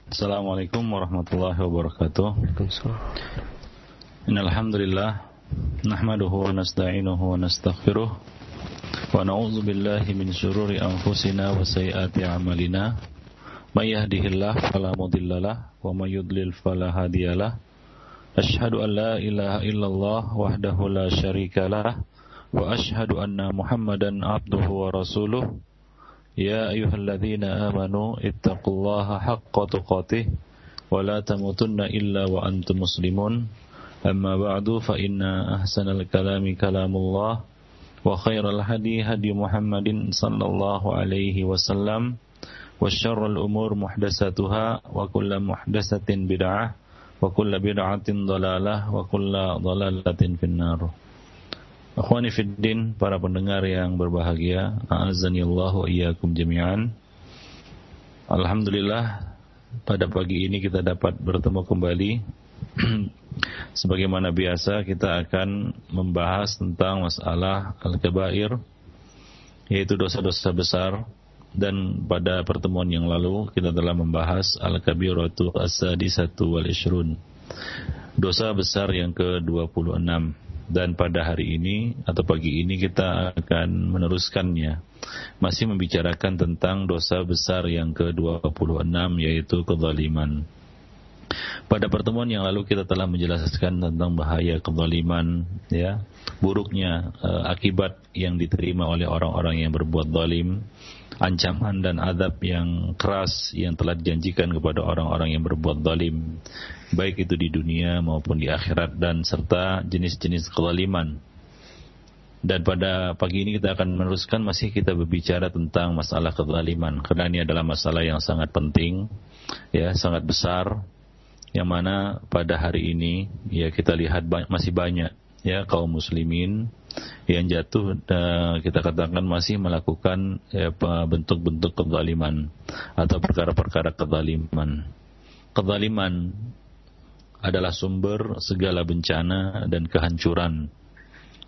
Assalamualaikum warahmatullahi wabarakatuh. Innal hamdalillah nahmaduhu wa nasta'inuhu wa nastaghfiruh wa na'udzu billahi min syururi anfusina wa sayyiati a'malina. May yahdihillahu fala mudhillalah wa may yudlil fala hadiyalah. Asyhadu an la ilaha illallah wahdahu la syarikalah wa asyhadu anna Muhammadan abduhu wa rasuluh. Ya ayyuhalladzina amanu ittaqullaha haqqa tuqatih wa la tamutunna illa wa antum muslimun. Amma ba'du fa inna ahsanal kalami kalamullah wa khairal hadi hadi Muhammadin sallallahu alaihi wasallam wa syarrul umur muhdatsatuha wa kullu muhdatsatin bid'ah wa kullu bid'atin dhalalah wa kullu dhalalatin finnar. Akhwani fiddin, para pendengar yang berbahagia, a'azzanillahu wa iyyakum jami'an. Alhamdulillah, pada pagi ini kita dapat bertemu kembali. Sebagaimana biasa, kita akan membahas tentang masalah al-kabair, yaitu dosa-dosa besar. Dan pada pertemuan yang lalu kita telah membahas al-kabiratu as-sadisatu wal ishrun, dosa besar yang ke-26. Dan pada hari ini atau pagi ini kita akan meneruskannya, masih membicarakan tentang dosa besar yang ke-26, yaitu kezaliman. Pada pertemuan yang lalu kita telah menjelaskan tentang bahaya kezaliman, ya, buruknya akibat yang diterima oleh orang-orang yang berbuat zalim, ancaman dan azab yang keras yang telah dijanjikan kepada orang-orang yang berbuat zalim, baik itu di dunia maupun di akhirat, dan serta jenis-jenis kezaliman. Dan pada pagi ini kita akan meneruskan, masih kita berbicara tentang masalah kezaliman, karena ini adalah masalah yang sangat penting, ya, sangat besar, yang mana pada hari ini ya kita lihat masih banyak ya kaum muslimin yang jatuh, kita katakan masih melakukan ya, bentuk-bentuk kezaliman atau perkara-perkara kezaliman. Kezaliman adalah sumber segala bencana dan kehancuran.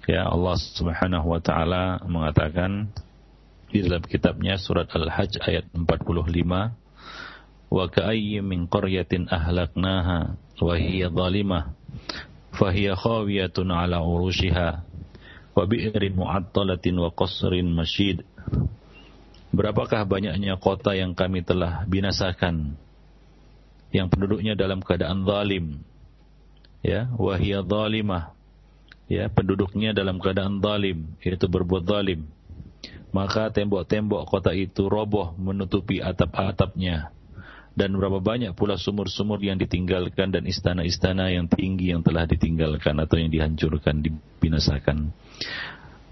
Ya, Allah Subhanahu wa taala mengatakan di dalam kitabnya surat Al-Hajj ayat 45, wa ka'ayyin min qaryatin ahlaknaha wa hiya zalimah fa hiya khawiyatun 'ala urushiha wa bi'rin mu'attalatin wa qasrin masyid. Berapakah banyaknya kota yang kami telah binasakan, yang penduduknya dalam keadaan zalim, ya, wa hiya zalimah, ya, penduduknya dalam keadaan zalim, yaitu berbuat zalim, maka tembok-tembok kota itu roboh menutupi atap-atapnya. Dan berapa banyak pula sumur-sumur yang ditinggalkan dan istana-istana yang tinggi yang telah ditinggalkan atau yang dihancurkan, dibinasakan.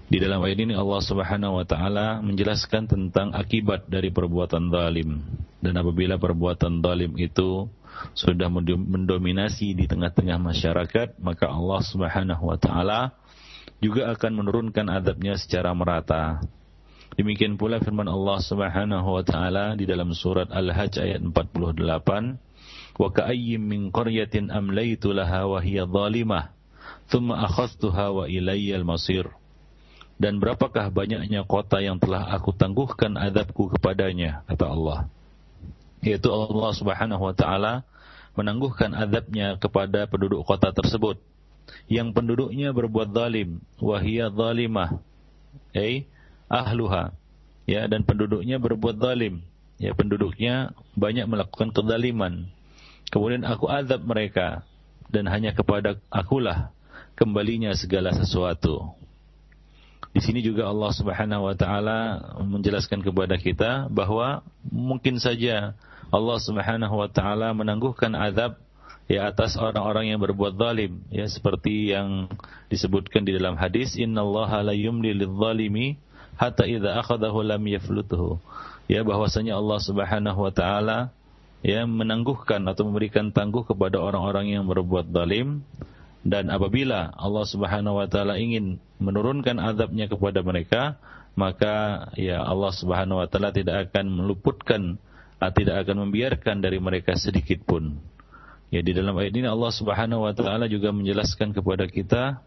Di dalam ayat ini Allah Subhanahu wa taala menjelaskan tentang akibat dari perbuatan zalim. Dan apabila perbuatan zalim itu sudah mendominasi di tengah-tengah masyarakat, maka Allah Subhanahu wa taala juga akan menurunkan azabnya secara merata. Demikian pula firman Allah Subhanahu wa taala di dalam surat Al-Hajj ayat 48, wa ka'ayyim min qaryatin amlaytu laha wa hiya zalimah thumma akhadhtuha wa ilayyal masir. Dan berapakah banyaknya kota yang telah aku tangguhkan azabku kepadanya, kata Allah. Yaitu Allah Subhanahu wa taala menangguhkan azabnya kepada penduduk kota tersebut yang penduduknya berbuat zalim, wa hiya zalimah, ahluha, ya, dan penduduknya berbuat zalim, ya, penduduknya banyak melakukan kezaliman. Kemudian aku azab mereka, dan hanya kepada akulah kembalinya segala sesuatu. Di sini juga Allah Subhanahu wa taala menjelaskan kepada kita bahwa mungkin saja Allah Subhanahu wa taala menangguhkan azab ya atas orang-orang yang berbuat zalim, ya, seperti yang disebutkan di dalam hadis, innallaha la yumli lidh-dhalimi hatta idza akhadahu lam yafluthu, ya, bahwasanya Allah Subhanahu wa taala ya menangguhkan atau memberikan tangguh kepada orang-orang yang berbuat zalim, dan apabila Allah Subhanahu wa taala ingin menurunkan azabnya kepada mereka, maka ya Allah Subhanahu wa taala tidak akan meluputkan, tidak akan membiarkan dari mereka sedikit pun. Ya, di dalam ayat ini Allah Subhanahu wa taala juga menjelaskan kepada kita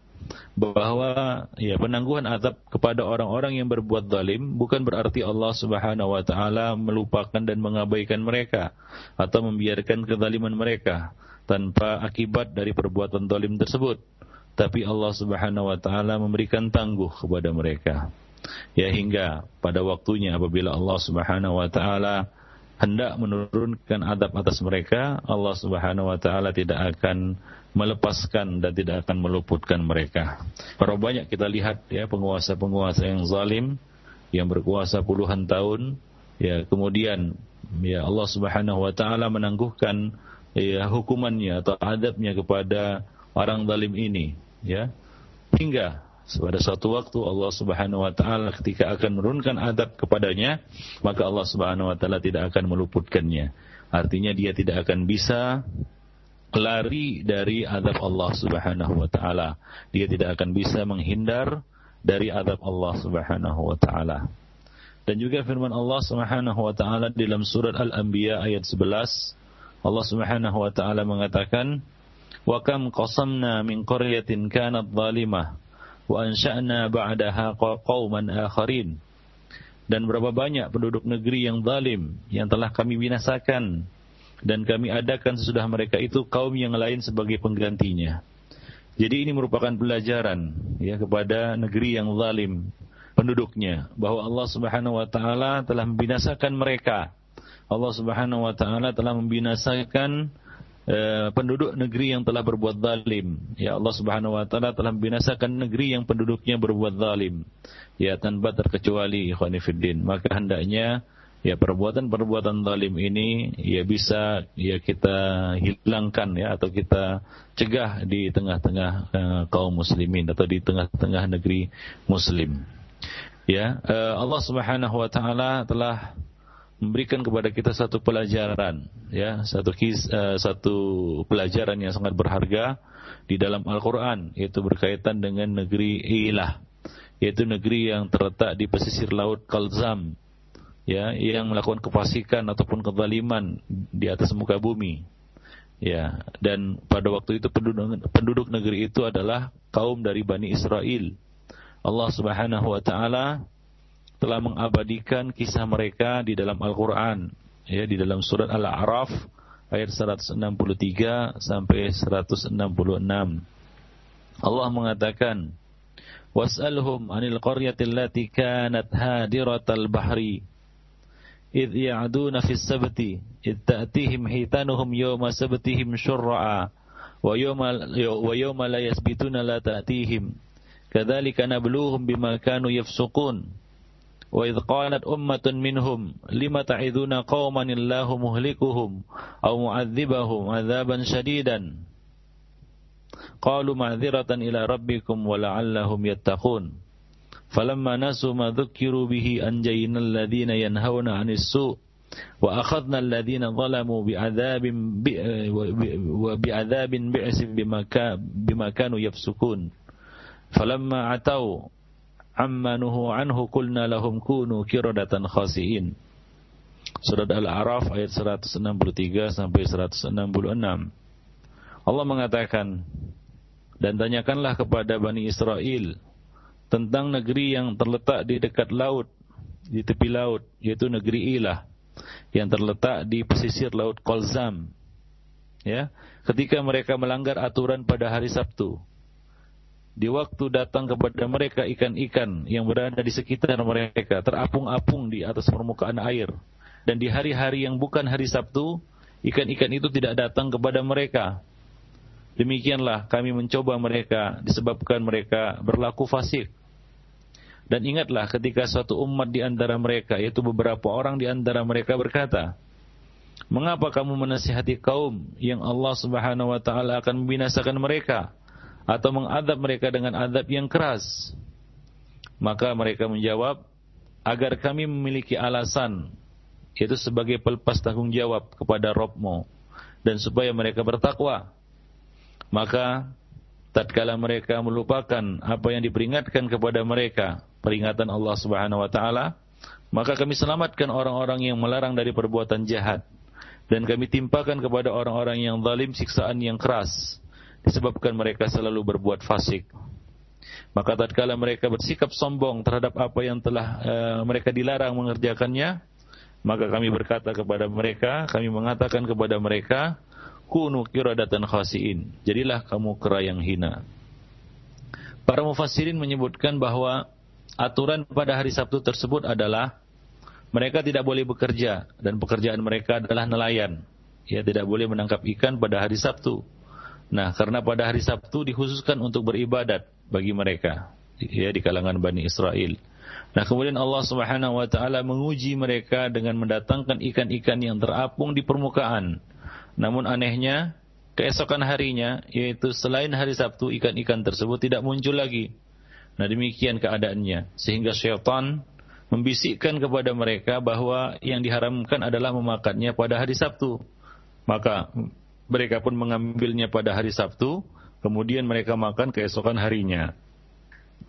bahwa penangguhan azab kepada orang-orang yang berbuat zalim bukan berarti Allah Subhanahu wa taala melupakan dan mengabaikan mereka atau membiarkan kezaliman mereka tanpa akibat dari perbuatan zalim tersebut. Tapi Allah Subhanahu wa taala memberikan tangguh kepada mereka. Hingga pada waktunya apabila Allah Subhanahu wa taala hendak menurunkan azab atas mereka, Allah Subhanahu wa taala tidak akan melepaskan dan tidak akan meluputkan mereka. Berapa banyak kita lihat penguasa-penguasa yang zalim, yang berkuasa puluhan tahun, kemudian Allah Subhanahu wa taala menangguhkan hukumannya atau azabnya kepada orang zalim ini, hingga pada suatu waktu Allah Subhanahu wa taala ketika akan menurunkan azab kepadanya, maka Allah Subhanahu wa taala tidak akan meluputkannya. Artinya dia tidak akan bisa lari dari azab Allah Subhanahu wa taala. Dia tidak akan bisa menghindar dari azab Allah Subhanahu wa taala. Dan juga firman Allah Subhanahu wa taala dalam surat Al-Anbiya ayat 11, Allah Subhanahu wa taala mengatakan, "Wa kam qasamna min qaryatin kanat zalimah wa ansha'na ba'daha qauman akharin." Dan berapa banyak penduduk negeri yang zalim yang telah kami binasakan, dan kami adakan sesudah mereka itu kaum yang lain sebagai penggantinya. Jadi ini merupakan pelajaran kepada negeri yang zalim penduduknya, bahwa Allah Subhanahu wa taala telah membinasakan mereka. Allah Subhanahu wa taala telah membinasakan penduduk negeri yang telah berbuat zalim. Allah Subhanahu wa taala telah membinasakan negeri yang penduduknya berbuat zalim, tanpa terkecuali, ikhwani fiddin. Maka hendaknya perbuatan-perbuatan zalim ini bisa kita hilangkan atau kita cegah di tengah-tengah kaum muslimin atau di tengah-tengah negeri muslim. Allah Subhanahu wa taala telah memberikan kepada kita satu pelajaran, satu pelajaran yang sangat berharga di dalam Al-Qur'an, yaitu berkaitan dengan negeri Ilah, yaitu negeri yang terletak di pesisir laut Qalzam, yang melakukan kefasikan ataupun kezaliman di atas muka bumi. Dan pada waktu itu penduduk negeri itu adalah kaum dari Bani Israel. Allah Subhanahu wa taala telah mengabadikan kisah mereka di dalam Al-Qur'an, di dalam surat Al-A'raf ayat 163 sampai 166. Allah mengatakan, "Was'alhum 'anil qaryati allati kanat hadiratal bahri إذ يعدون في السبت إذ تأتيهم حيتانهم يوم سبتهم شرعا ويوم لا يسبتون لا تأتيهم كذلك نبلوهم بما كانوا يفسقون وإذ قالت أمة منهم لم تعظون قوما الله مهلكهم أو معذبهم عذابا شديدا قالوا معذرة إلى ربكم ولعلهم يتقون فلما نسوا ما ذكروا به أنجينا الذين ينهون عن السوء وأخذنا الذين ظلموا بعذاب بئس بما كانوا يفسقون فلما عتوا عما نهوا عنه قلنا لهم كونوا قردة خاسئين." Surat Al-A'raf ayat 163 sampai 166. Allah mengatakan, "Dan tanyakanlah kepada Bani Israel tentang negeri yang terletak di dekat laut, di tepi laut, yaitu negeri Ilah, yang terletak di pesisir laut Qalzam. Ketika mereka melanggar aturan pada hari Sabtu, di waktu datang kepada mereka ikan-ikan yang berada di sekitar mereka terapung-apung di atas permukaan air, dan di hari-hari yang bukan hari Sabtu, ikan-ikan itu tidak datang kepada mereka. Demikianlah kami mencoba mereka disebabkan mereka berlaku fasik. Dan ingatlah ketika suatu umat di antara mereka, yaitu beberapa orang di antara mereka berkata, mengapa kamu menasihati kaum yang Allah Subhanahu wa taala akan membinasakan mereka atau mengadab mereka dengan adab yang keras? Maka mereka menjawab, agar kami memiliki alasan, yaitu sebagai pelepas tanggung jawab kepada Rabb-Mu, dan supaya mereka bertakwa. Maka tatkala mereka melupakan apa yang diperingatkan kepada mereka, peringatan Allah Subhanahu wa taala, maka kami selamatkan orang-orang yang melarang dari perbuatan jahat, dan kami timpakan kepada orang-orang yang zalim siksaan yang keras disebabkan mereka selalu berbuat fasik. Maka tatkala mereka bersikap sombong terhadap apa yang telah mereka dilarang mengerjakannya, maka kami berkata kepada mereka, kami mengatakan kepada mereka, kunu qiradatan khasiin, jadilah kamu kera yang hina. Para mufassirin menyebutkan bahwa aturan pada hari Sabtu tersebut adalah mereka tidak boleh bekerja dan pekerjaan mereka adalah nelayan. Ya, tidak boleh menangkap ikan pada hari Sabtu. Nah, karena pada hari Sabtu dikhususkan untuk beribadat bagi mereka, ya, di kalangan Bani Israel. Nah, kemudian Allah Subhanahu wa taala menguji mereka dengan mendatangkan ikan-ikan yang terapung di permukaan. Namun anehnya, keesokan harinya, yaitu selain hari Sabtu, ikan-ikan tersebut tidak muncul lagi. Nah, demikian keadaannya, sehingga syaitan membisikkan kepada mereka bahwa yang diharamkan adalah memakannya pada hari Sabtu. Maka mereka pun mengambilnya pada hari Sabtu, kemudian mereka makan keesokan harinya.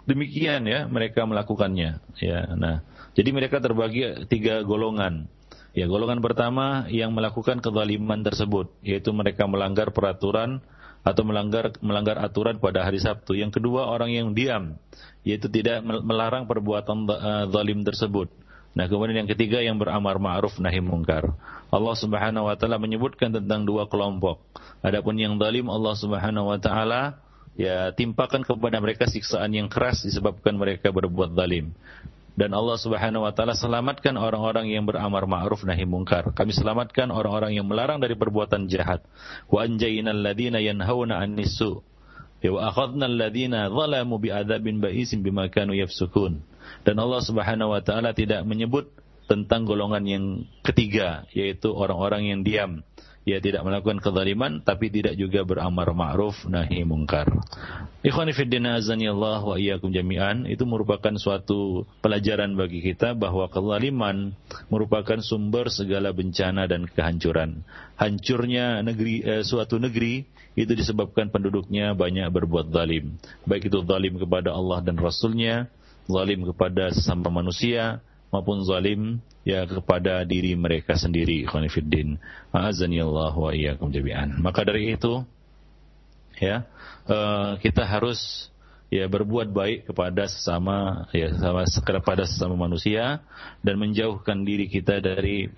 Demikian ya mereka melakukannya. Ya, nah, jadi mereka terbagi 3 golongan. Ya, golongan pertama yang melakukan kezaliman tersebut, yaitu mereka melanggar peraturan atau melanggar aturan pada hari Sabtu. Yang kedua, orang yang diam, yaitu tidak melarang perbuatan zalim tersebut. Nah, kemudian yang ketiga yang beramar ma'ruf nahi mungkar. Allah Subhanahu wa taala menyebutkan tentang 2 kelompok. Adapun yang zalim, Allah Subhanahu wa taala ya timpakan kepada mereka siksaan yang keras disebabkan mereka berbuat zalim. Dan Allah Subhanahu wa taala selamatkan orang-orang yang beramar ma'ruf nahi mungkar. Kami selamatkan orang-orang yang melarang dari perbuatan jahat. Wa anjaynal ladzina yanhauna 'annis su' wa akhadnal ladzina zalamu bi'adzabin ba'isin bima kanu yafsukun. Dan Allah Subhanahu wa taala tidak menyebut tentang golongan yang ketiga, yaitu orang-orang yang diam. Ya, tidak melakukan kezaliman tapi tidak juga beramar ma'ruf nahi mungkar. Ikhwani fid din azanillah wa iyyakum jami'an, itu merupakan suatu pelajaran bagi kita bahwa kezaliman merupakan sumber segala bencana dan kehancuran. Hancurnya suatu negeri itu disebabkan penduduknya banyak berbuat zalim. Baik itu zalim kepada Allah dan Rasulnya, zalim kepada sesama manusia, maupun zalim ya kepada diri mereka sendiri. Ikhwani fiddin, a'azanillahu wa iyyakum jami'an. Maka dari itu ya kita harus ya berbuat baik kepada sesama kepada sesama manusia dan menjauhkan diri kita dari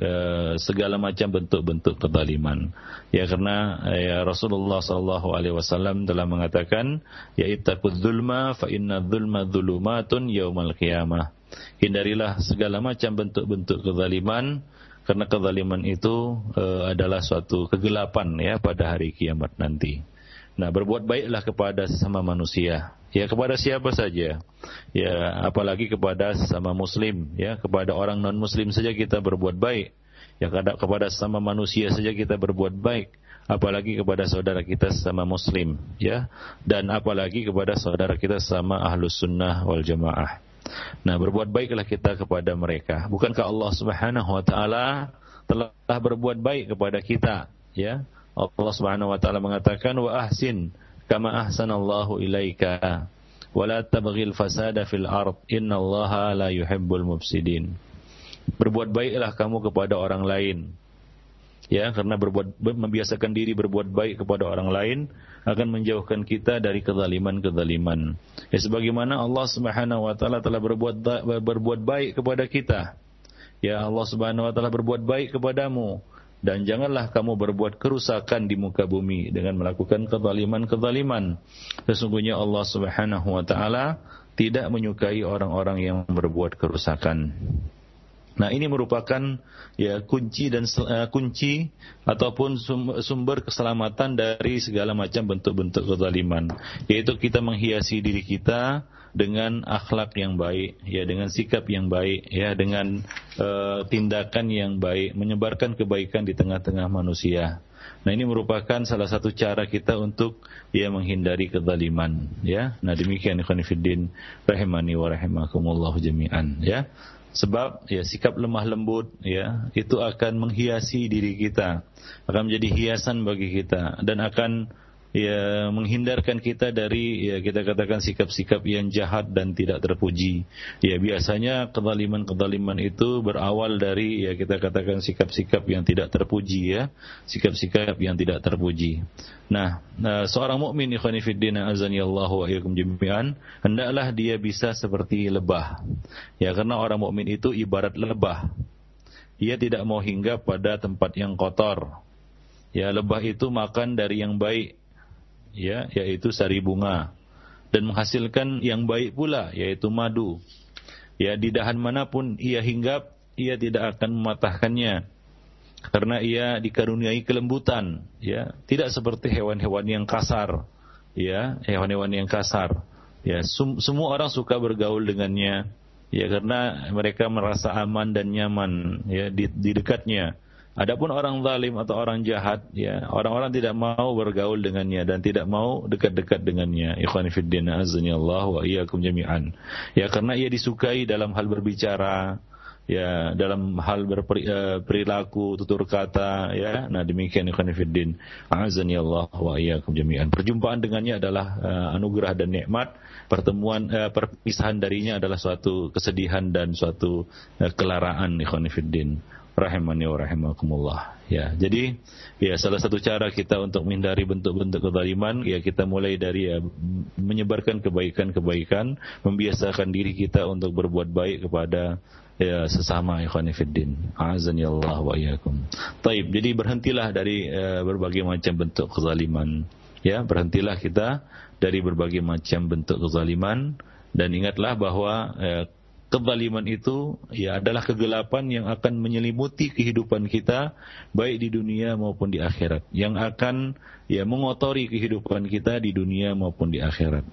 segala macam bentuk-bentuk kezaliman. Ya, karena ya Rasulullah sallallahu alaihi wasallam telah mengatakan, ya ittaqudz zulma fa inna dzulma dzulumatun yaumal qiyamah. Hindarilah segala macam bentuk-bentuk kezaliman, karena kezaliman itu adalah suatu kegelapan ya pada hari kiamat nanti. Nah, berbuat baiklah kepada sesama manusia, ya kepada siapa saja, ya apalagi kepada sesama muslim, ya kepada orang non muslim saja kita berbuat baik, ya kepada sesama manusia saja kita berbuat baik, apalagi kepada saudara kita sesama muslim, ya, dan apalagi kepada saudara kita sesama ahlus sunnah wal jamaah. Nah, berbuat baiklah kita kepada mereka. Bukankah Allah Subhanahu wa taala telah berbuat baik kepada kita, ya? Allah Subhanahu wa taala mengatakan, wa ahsin kama ahsanallahu ilaika wa la tabghil fasada fil ard innallaha la yuhibbul mufsidin. Berbuat baiklah kamu kepada orang lain, ya, karena membiasakan diri berbuat baik kepada orang lain akan menjauhkan kita dari kezaliman-kezaliman. Ya, sebagaimana Allah Subhanahu wa taala telah berbuat baik kepada kita. Ya, Allah Subhanahu wa taala berbuat baik kepadamu, dan janganlah kamu berbuat kerusakan di muka bumi dengan melakukan kezaliman-kezaliman. Sesungguhnya Allah Subhanahu wa taala tidak menyukai orang-orang yang berbuat kerusakan. Nah, ini merupakan ya kunci ataupun sumber keselamatan dari segala macam bentuk-bentuk kezaliman, yaitu kita menghiasi diri kita dengan akhlak yang baik, ya, dengan sikap yang baik, ya, dengan tindakan yang baik, menyebarkan kebaikan di tengah-tengah manusia. Nah, ini merupakan salah satu cara kita untuk ya menghindari kezaliman, ya. Nah, demikian ikhwan fillah rahimani wa rahimakumullah jami'an, ya. Sebab ya sikap lemah lembut ya itu akan menghiasi diri kita, akan menjadi hiasan bagi kita, dan akan ya menghindarkan kita dari ya kita katakan sikap-sikap yang jahat dan tidak terpuji. Ya biasanya kezaliman-kezaliman itu berawal dari ya kita katakan sikap-sikap yang tidak terpuji ya, sikap-sikap yang tidak terpuji. Nah, seorang mukmin ikhwani fiddin azanillahu wa iyyakum jami'an, hendaklah dia bisa seperti lebah. Ya karena orang mukmin itu ibarat lebah. Ia tidak mau hinggap pada tempat yang kotor. Ya lebah itu makan dari yang baik, ya yaitu sari bunga, dan menghasilkan yang baik pula yaitu madu. Ya di dahan manapun ia hinggap, ia tidak akan mematahkannya karena ia dikaruniai kelembutan, ya tidak seperti hewan-hewan yang kasar, ya hewan-hewan yang kasar. Ya semua orang suka bergaul dengannya, ya karena mereka merasa aman dan nyaman ya di dekatnya. Adapun orang zalim atau orang jahat, ya orang-orang tidak mau bergaul dengannya dan tidak mau dekat-dekat dengannya. Ikhwani fiddin azanillahu wa iyyakum jami'an. Ya karena ia disukai dalam hal berbicara, ya dalam hal berperilaku, tutur kata, ya. Nah demikian ikhwani fiddin azanillahu wa iyyakum jami'an. Perjumpaan dengannya adalah anugerah dan nikmat. Perpisahan darinya adalah suatu kesedihan dan suatu kelaraan ikhwani fiddin. Rahimani wa rahimakumullah. Ya, jadi ya salah satu cara kita untuk menghindari bentuk-bentuk kezaliman ya kita mulai dari ya menyebarkan kebaikan-kebaikan, membiasakan diri kita untuk berbuat baik kepada ya sesama ikhwani fiddin. A'azani Allah wa iyyakum. Taib, jadi berhentilah dari berbagai macam bentuk kezaliman. Ya, berhentilah kita dari berbagai macam bentuk kezaliman dan ingatlah bahwa kezaliman itu ya adalah kegelapan yang akan menyelimuti kehidupan kita baik di dunia maupun di akhirat, yang akan ya mengotori kehidupan kita di dunia maupun di akhirat.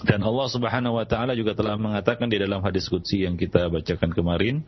Dan Allah Subhanahu wa taala juga telah mengatakan di dalam hadis qudsi yang kita bacakan kemarin,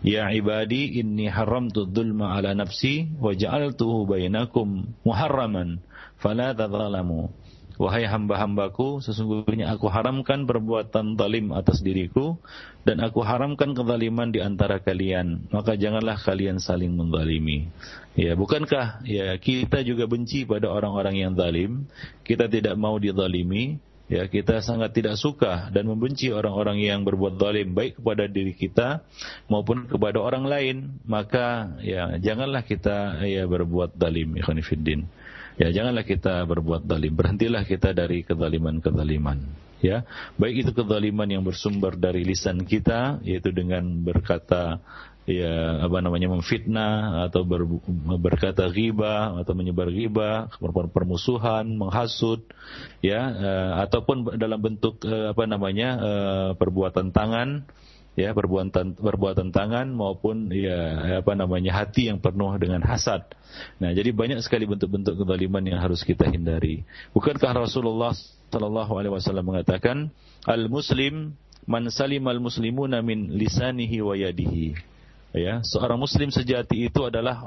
ya ibadi inni haramtu dzulma ala nafsi wa ja'altuhu bainakum muharraman fala tadzalamu. Wahai hamba-hambaku, sesungguhnya aku haramkan perbuatan zalim atas diriku dan aku haramkan kezaliman di antara kalian, maka janganlah kalian saling menzalimi. Ya, bukankah ya kita juga benci pada orang-orang yang zalim? Kita tidak mau dizalimi, ya kita sangat tidak suka dan membenci orang-orang yang berbuat zalim baik kepada diri kita maupun kepada orang lain. Maka ya janganlah kita ya berbuat zalim ikhwan fiddin. Ya janganlah kita berbuat zalim, berhentilah kita dari kezaliman-kezaliman. Ya, baik itu kezaliman yang bersumber dari lisan kita, yaitu dengan berkata ya memfitnah atau berkata ghibah atau menyebar ghibah, permusuhan, menghasut, ya ataupun dalam bentuk perbuatan tangan. Ya perbuatan tangan maupun ya hati yang penuh dengan hasad. Nah, jadi banyak sekali bentuk-bentuk kezaliman yang harus kita hindari. Bukankah Rasulullah sallallahu alaihi wasallam mengatakan, "Al-muslim man salimal muslimuna min lisanihi wa yadihi." Ya, seorang muslim sejati itu adalah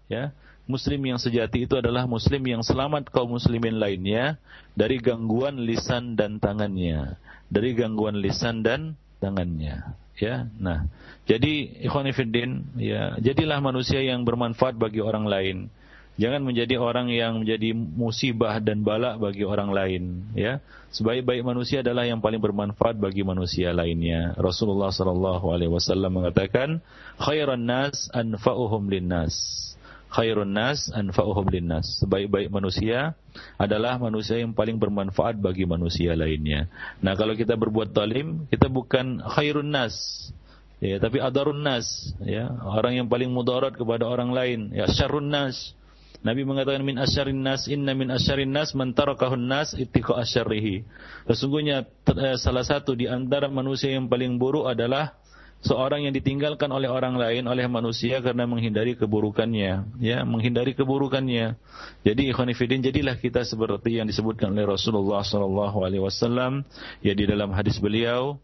ya, muslim yang sejati itu adalah muslim yang selamat kaum muslimin lainnya dari gangguan lisan dan tangannya. Dari gangguan lisan dan tangannya, ya. Nah, jadi ikhwan fillah, ya, jadilah manusia yang bermanfaat bagi orang lain. Jangan menjadi orang yang menjadi musibah dan bala bagi orang lain, ya. Sebaik-baik manusia adalah yang paling bermanfaat bagi manusia lainnya. Rasulullah sallallahu alaihi wasallam mengatakan, "Khairan nas anfa'uhum linnas." Khairun nas anfa'uhum linnas. Sebaik-baik manusia adalah manusia yang paling bermanfaat bagi manusia lainnya. Nah, kalau kita berbuat zalim, kita bukan khairun nas, ya, tapi adarun nas, ya, orang yang paling mudarat kepada orang lain, ya, syarrun nas. Nabi mengatakan min asyarrin nas, inna min asyarrin nas man tarakahun nas ittiqa asyarrihi. Sesungguhnya salah satu di antara manusia yang paling buruk adalah seorang yang ditinggalkan oleh orang lain, oleh manusia karena menghindari keburukannya, ya, menghindari keburukannya. Jadi ikhwan fillah, jadilah kita seperti yang disebutkan oleh Rasulullah sallallahu alaihi wasallam, ya di dalam hadis beliau,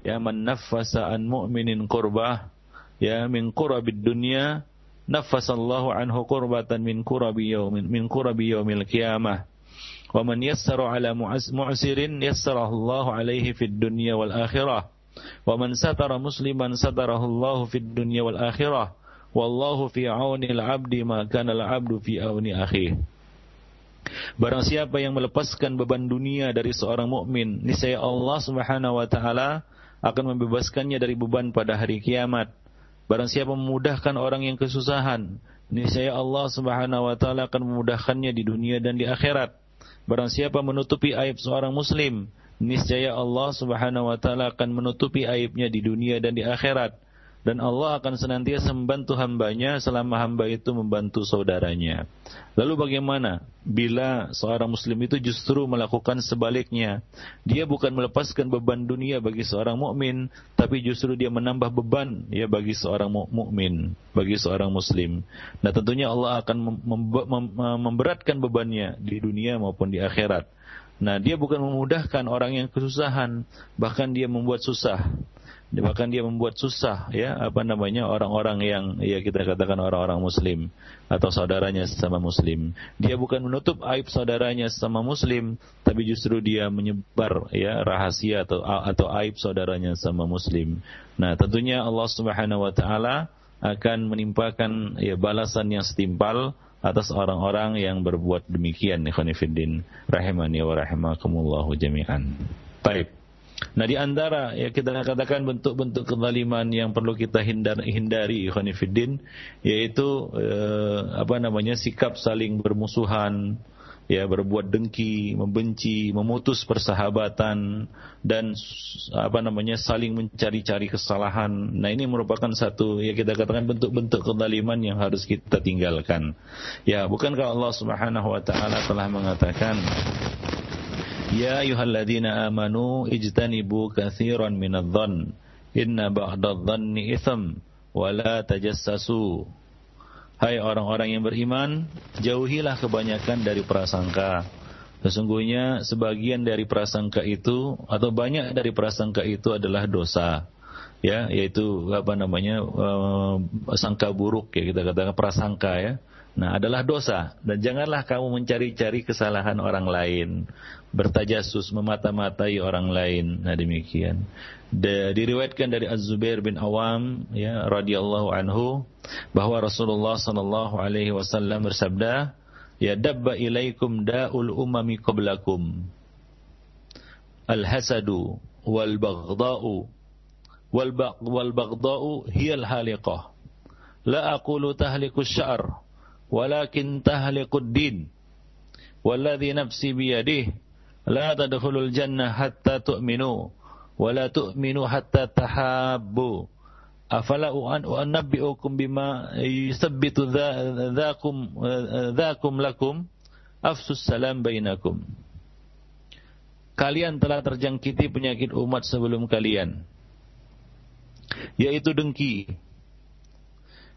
ya man naffasa an mu'minin qurbah, ya min qurabid dunya, naffasallahu anhu qurbatan min qurabi yaumil qiyamah. Wa man yassara ala mu'sirin yassarahu Allahu alaihi fid dunya wal akhirah. Wa man satara musliman satarahullahu fid dunya wal akhirah wallahu fi auni al-'abdi ma kana al-'abdu fi auni akhihi. Barang siapa yang melepaskan beban dunia dari seorang mukmin, niscaya Allah Subhanahu wa taala akan membebaskannya dari beban pada hari kiamat. Barang siapa memudahkan orang yang kesusahan, niscaya Allah Subhanahu wa taala akan memudahkannya di dunia dan di akhirat. Barang siapa menutupi aib seorang muslim, niscaya Allah Subhanahu wa taala akan menutupi aibnya di dunia dan di akhirat. Dan Allah akan senantiasa membantu hambanya selama hamba itu membantu saudaranya. Lalu bagaimana bila seorang muslim itu justru melakukan sebaliknya? Dia bukan melepaskan beban dunia bagi seorang mukmin, tapi justru dia menambah beban ya bagi seorang mukmin, bagi seorang muslim. Nah, tentunya Allah akan memberatkan bebannya di dunia maupun di akhirat. Nah, dia bukan memudahkan orang yang kesusahan, bahkan dia membuat susah. Bahkan dia membuat susah ya orang-orang yang ya kita katakan orang-orang muslim atau saudaranya sesama muslim. Dia bukan menutup aib saudaranya sesama muslim, tapi justru dia menyebar ya rahasia atau aib saudaranya sesama muslim. Nah, tentunya Allah Subhanahu wa taala akan menimpakan ya balasan yang setimpal atas orang-orang yang berbuat demikian. Ikhwani fiddin rahimani wa rahimakumullah jami'an. Baik. Nah, di antara ya kita katakan bentuk-bentuk kezaliman yang perlu kita hindari ikhwani fiddin, yaitu sikap saling bermusuhan, ya berbuat dengki, membenci, memutus persahabatan dan saling mencari-cari kesalahan. Nah, ini merupakan satu ya kita katakan bentuk-bentuk kezaliman yang harus kita tinggalkan. Ya, bukankah Allah Subhanahu wa taala telah mengatakan, Ya ayyuhalladzina amanu ijtanibu katsiran minadh-dhann inna ba'dadh-dhanni itsam wa la tajassasu. Hai orang-orang yang beriman, jauhilah kebanyakan dari prasangka. Sesungguhnya sebagian dari prasangka itu atau banyak dari prasangka itu adalah dosa. Ya, yaitu sangka buruk ya kita katakan prasangka ya. Nah, adalah dosa, dan janganlah kamu mencari-cari kesalahan orang lain, bertajasus, memata-matai orang lain. Nah, demikian. Diriwayatkan dari Az-Zubair bin Awam ya radhiyallahu anhu bahwa Rasulullah sallallahu alaihi wasallam bersabda, "Ya dabba ilaikum da'ul umami qablakum. Al-hasadu wal baghda'u wal baghda'u hiyal haliqah. La aqulu tahliqus sya'r walakin tahliqud din. Walladhi nafsi biyadihi la tadkhulul jannah hatta tu'minu wa la tu'minu hatta tahabbu. Afala u'annabbi'ukum bima yusabbitu dhakum lakum afsus salam bainakum." Kalian telah terjangkiti penyakit umat sebelum kalian, yaitu dengki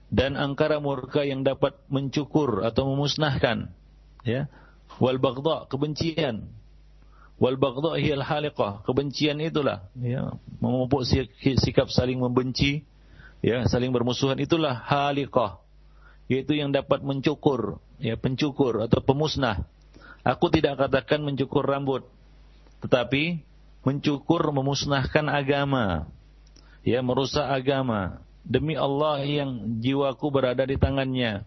dan angkara murka yang dapat mencukur atau memusnahkan, ya. Wal baghdha, kebencian. Wal baghdha hiyal haliqah, kebencian itulah ya memupuk sikap saling membenci, ya, saling bermusuhan, itulah haliqah, yaitu yang dapat mencukur, ya, pencukur atau pemusnah. Aku tidak katakan mencukur rambut, tetapi mencukur, memusnahkan agama, ya, merusak agama. Demi Allah yang jiwaku berada di tangannya,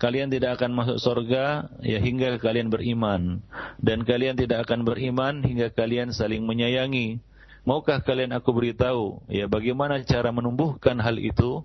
kalian tidak akan masuk surga ya hingga kalian beriman, dan kalian tidak akan beriman hingga kalian saling menyayangi. Maukah kalian aku beritahu ya bagaimana cara menumbuhkan hal itu?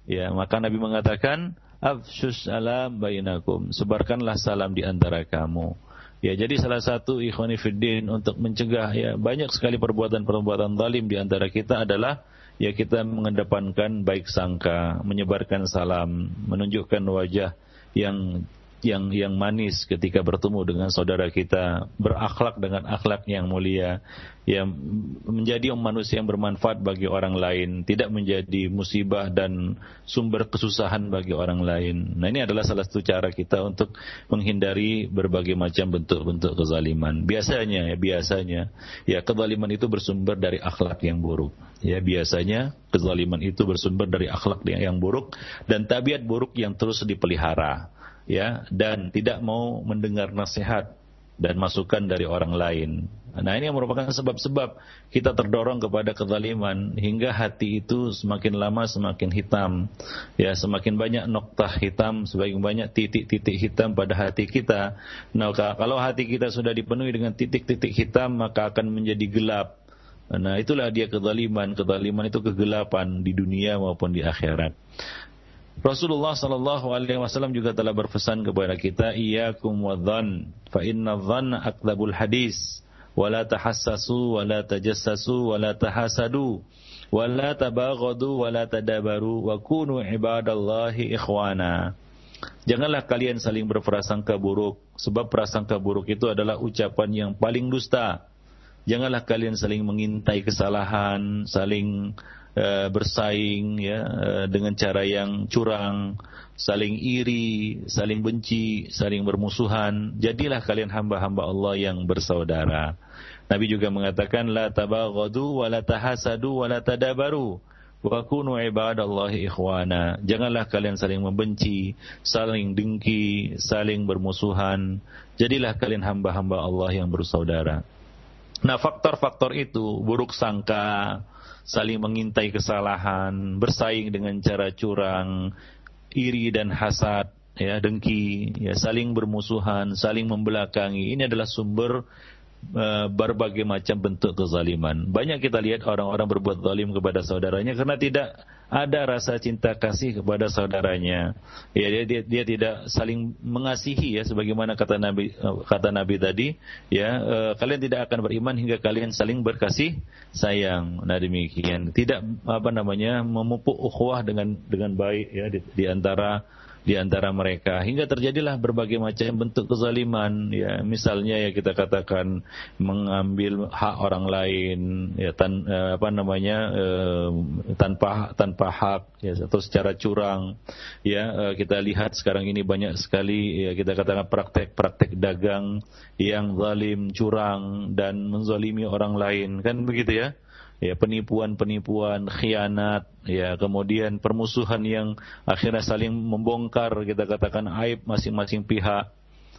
Ya, maka Nabi mengatakan, afsyus salam bainakum, sebarkanlah salam di antara kamu. Ya, jadi salah satu ikhwani fiddin untuk mencegah ya banyak sekali perbuatan-perbuatan zalim di antara kita adalah ya kita mengedepankan baik sangka, menyebarkan salam, menunjukkan wajah yang manis ketika bertemu dengan saudara kita, berakhlak dengan akhlak yang mulia, yang menjadi manusia yang bermanfaat bagi orang lain, tidak menjadi musibah dan sumber kesusahan bagi orang lain. Nah, ini adalah salah satu cara kita untuk menghindari berbagai macam bentuk-bentuk kezaliman. Biasanya ya kezaliman itu bersumber dari akhlak yang buruk. Ya, biasanya kezaliman itu bersumber dari akhlak yang buruk dan tabiat buruk yang terus dipelihara. Ya, dan tidak mau mendengar nasihat dan masukan dari orang lain. Nah, ini yang merupakan sebab-sebab kita terdorong kepada kezaliman hingga hati itu semakin lama semakin hitam. Ya, semakin banyak noktah hitam, semakin banyak titik-titik hitam pada hati kita. Nah, kalau hati kita sudah dipenuhi dengan titik-titik hitam, maka akan menjadi gelap. Nah, itulah dia kezaliman. Kezaliman itu kegelapan di dunia maupun di akhirat. Rasulullah sallallahu alaihi wasallam juga telah berpesan kepada kita, iyyakum wadh-dhann, fa inna dhanna akdzabul hadis. Wala tahassasu wala tajassasu wala tahasadu wala tabaghadu wala tadabaru wa kunu ibadallahi ikhwana. Janganlah kalian saling berprasangka buruk, sebab prasangka buruk itu adalah ucapan yang paling dusta. Janganlah kalian saling mengintai kesalahan, saling bersaing ya dengan cara yang curang, saling iri, saling benci, saling bermusuhan. Jadilah kalian hamba-hamba Allah yang bersaudara. Nabi juga mengatakan la tabaghadu wa la tahasadu wa la tadabaru wa kunu ibadallahi ikhwana. Janganlah kalian saling membenci, saling dengki, saling bermusuhan. Jadilah kalian hamba-hamba Allah yang bersaudara. Nah, faktor-faktor itu, buruk sangka, saling mengintai kesalahan, bersaing dengan cara curang, iri dan hasad, ya, dengki, ya, saling bermusuhan, saling membelakangi. Ini adalah sumber berbagai macam bentuk kezaliman. Banyak kita lihat orang-orang berbuat zalim kepada saudaranya karena tidak ada rasa cinta kasih kepada saudaranya. Ya, dia tidak saling mengasihi, ya, sebagaimana kata Nabi tadi, ya, kalian tidak akan beriman hingga kalian saling berkasih sayang. Nah, demikian. Tidak memupuk ukhuwah dengan baik, ya, di antara mereka, hingga terjadilah berbagai macam bentuk kezaliman, ya, misalnya ya kita katakan mengambil hak orang lain, ya, tanpa hak, ya, atau secara curang, ya. Kita lihat sekarang ini banyak sekali, ya, kita katakan praktek dagang yang zalim, curang dan menzalimi orang lain, kan begitu, ya. Ya, penipuan, khianat, ya, kemudian permusuhan yang akhirnya saling membongkar, kita katakan aib masing-masing pihak.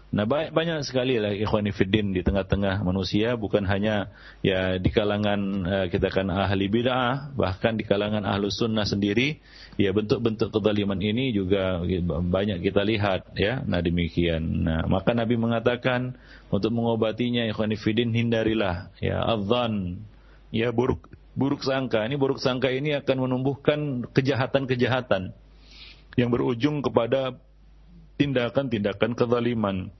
Nah, banyak sekali lah ikhwani fiddin di tengah-tengah manusia, bukan hanya ya di kalangan kita kan ahli bid'ah, bahkan di kalangan ahlus sunnah sendiri, ya, bentuk-bentuk kezaliman ini juga banyak kita lihat, ya. Nah, demikian. Nah, maka Nabi mengatakan untuk mengobatinya ikhwani fiddin, hindarilah, ya, adzan, ya, buruk sangka. Ini buruk sangka ini akan menumbuhkan kejahatan-kejahatan yang berujung kepada tindakan-tindakan kezaliman.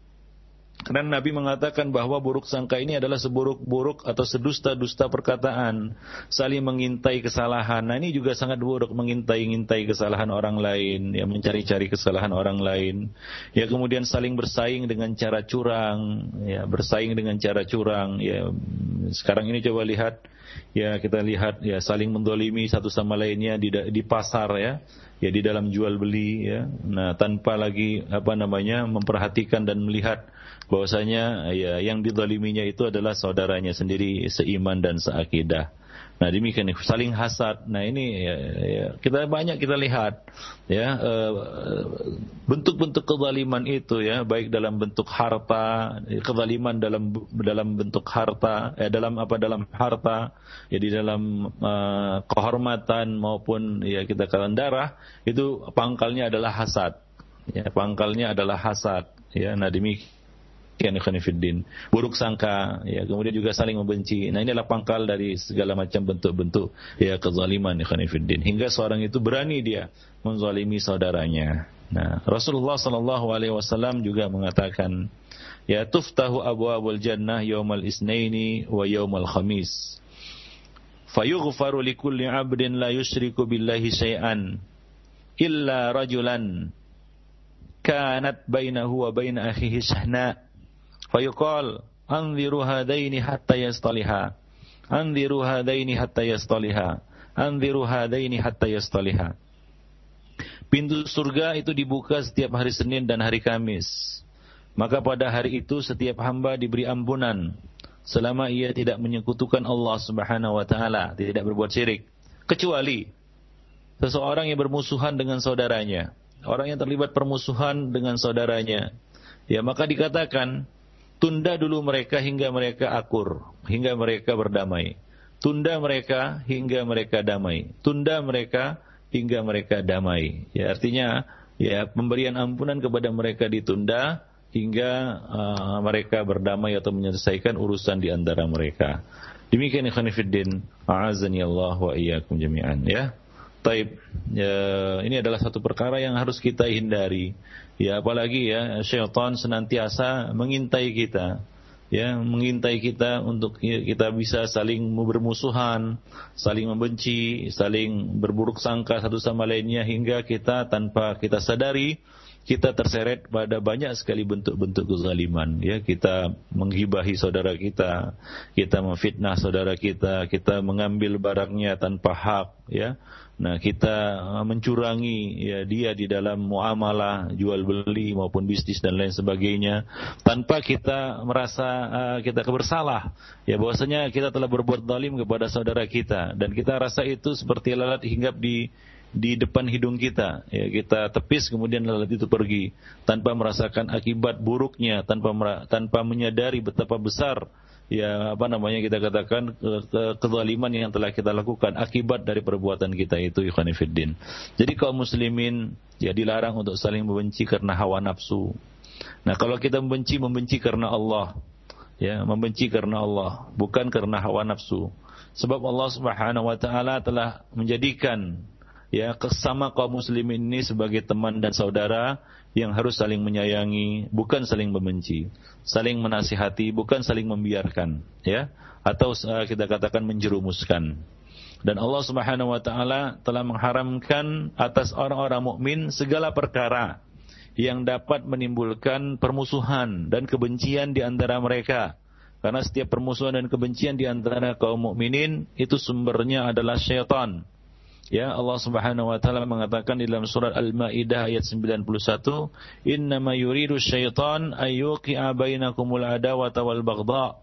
Karena Nabi mengatakan bahwa buruk sangka ini adalah seburuk-buruk atau sedusta-dusta perkataan, saling mengintai kesalahan. Nah, ini juga sangat buruk, mengintai kesalahan orang lain, ya, mencari-cari kesalahan orang lain. Ya, kemudian saling bersaing dengan cara curang, ya, ya. Sekarang ini coba lihat, ya, kita lihat, ya, saling mendolimi satu sama lainnya di pasar, ya, di dalam jual beli, ya. Nah, tanpa lagi memperhatikan dan melihat bahwasanya, ya, yang dizaliminya itu adalah saudaranya sendiri seiman dan seakidah. Nah, demikian, saling hasad. Nah, ini, ya, banyak kita lihat, ya, bentuk-bentuk kezaliman itu, ya, baik dalam bentuk harta, kezaliman dalam bentuk harta, dalam harta, ya, di dalam kehormatan maupun, ya, kita katakan darah, itu pangkalnya adalah hasad. Ya, ya. Nah, demikian ikhwanifiddin, buruk sangka, ya, kemudian juga saling membenci. Nah, ini adalah pangkal dari segala macam bentuk-bentuk, ya, kezaliman ikhwanifiddin, hingga seorang itu berani dia menzalimi saudaranya. Nah, Rasulullah sallallahu alaihi wasallam juga mengatakan, ya, tuftahu abwabul jannah yaumal isnaini wa yaumal khamis fayughfaru likulli 'abdin la yusyriku billahi syai'an illa rajulan kanat bainahu wa bain akhihi syahna fayuqal anziru hadaini hatta yastaliha Pintu surga itu dibuka setiap hari Senin dan hari Kamis. Maka pada hari itu setiap hamba diberi ampunan selama ia tidak menyekutukan Allah Subhanahu wa taala, tidak berbuat syirik, kecuali seseorang yang bermusuhan dengan saudaranya, orang yang terlibat permusuhan dengan saudaranya. Ya, maka dikatakan, Tunda dulu mereka hingga mereka akur, hingga mereka berdamai. Tunda mereka hingga mereka damai. Tunda mereka hingga mereka damai. Ya, artinya ya pemberian ampunan kepada mereka ditunda hingga mereka berdamai atau menyelesaikan urusan di antara mereka. Demikian ikhwan fillah, a'azani Allah wa iyyakum jami'an, ya. Taib, ya, ini adalah satu perkara yang harus kita hindari. Ya, apalagi ya syaitan senantiasa mengintai kita, ya, mengintai kita untuk kita bisa saling bermusuhan, saling membenci, saling berburuk sangka satu sama lainnya, hingga kita tanpa kita sadari kita terseret pada banyak sekali bentuk-bentuk kezaliman, ya. Kita menggibahi saudara kita memfitnah saudara kita mengambil barangnya tanpa hak, ya. Nah, kita mencurangi ya dia di dalam muamalah jual beli maupun bisnis dan lain sebagainya, tanpa kita merasa kita bersalah, ya, bahwasanya kita telah berbuat zalim kepada saudara kita, dan kita rasa itu seperti lalat hinggap di depan hidung kita, ya, kita tepis kemudian lalat itu pergi tanpa merasakan akibat buruknya, tanpa menyadari betapa besar, ya, kita katakan kezaliman yang telah kita lakukan akibat dari perbuatan kita itu, ikhwan fillah. Jadi kaum muslimin ya dilarang untuk saling membenci karena hawa nafsu. Nah, kalau kita membenci karena Allah, ya, membenci karena Allah, bukan karena hawa nafsu. Sebab Allah Subhanahu wa taala telah menjadikan ya sesama kaum muslimin ini sebagai teman dan saudara yang harus saling menyayangi, bukan saling membenci, saling menasihati, bukan saling membiarkan, ya, atau kita katakan menjerumuskan. Dan Allah Subhanahu wa taala telah mengharamkan atas orang-orang mukmin segala perkara yang dapat menimbulkan permusuhan dan kebencian di antara mereka. Karena setiap permusuhan dan kebencian di antara kaum mukminin itu sumbernya adalah syaitan. Ya, Allah Subhanahu wa taala mengatakan di dalam surat Al-Maidah ayat 91, "Innama yuridu syaitan ayyuqi'a bainakumul adawata wal baghdha."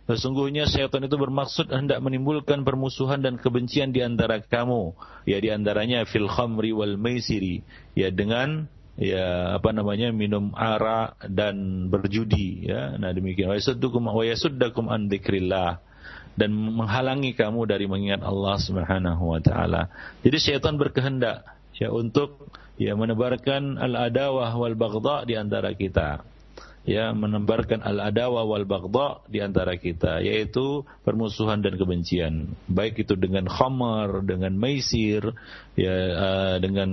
Sesungguhnya syaitan itu bermaksud hendak menimbulkan permusuhan dan kebencian di antara kamu, ya, di antaranya fil khamri wal maisiri, ya, dengan ya minum arak dan berjudi, ya. Nah, demikian wa yasuddakum an dzikrillah, dan menghalangi kamu dari mengingat Allah Subhanahu wa taala. Jadi syaitan berkehendak ya untuk ya menebarkan al-adawah wal baghdha di antara kita. Ya, menebarkan al-adawah wal baghdha di antara kita, yaitu permusuhan dan kebencian. Baik itu dengan khamar, dengan maisir, ya, dengan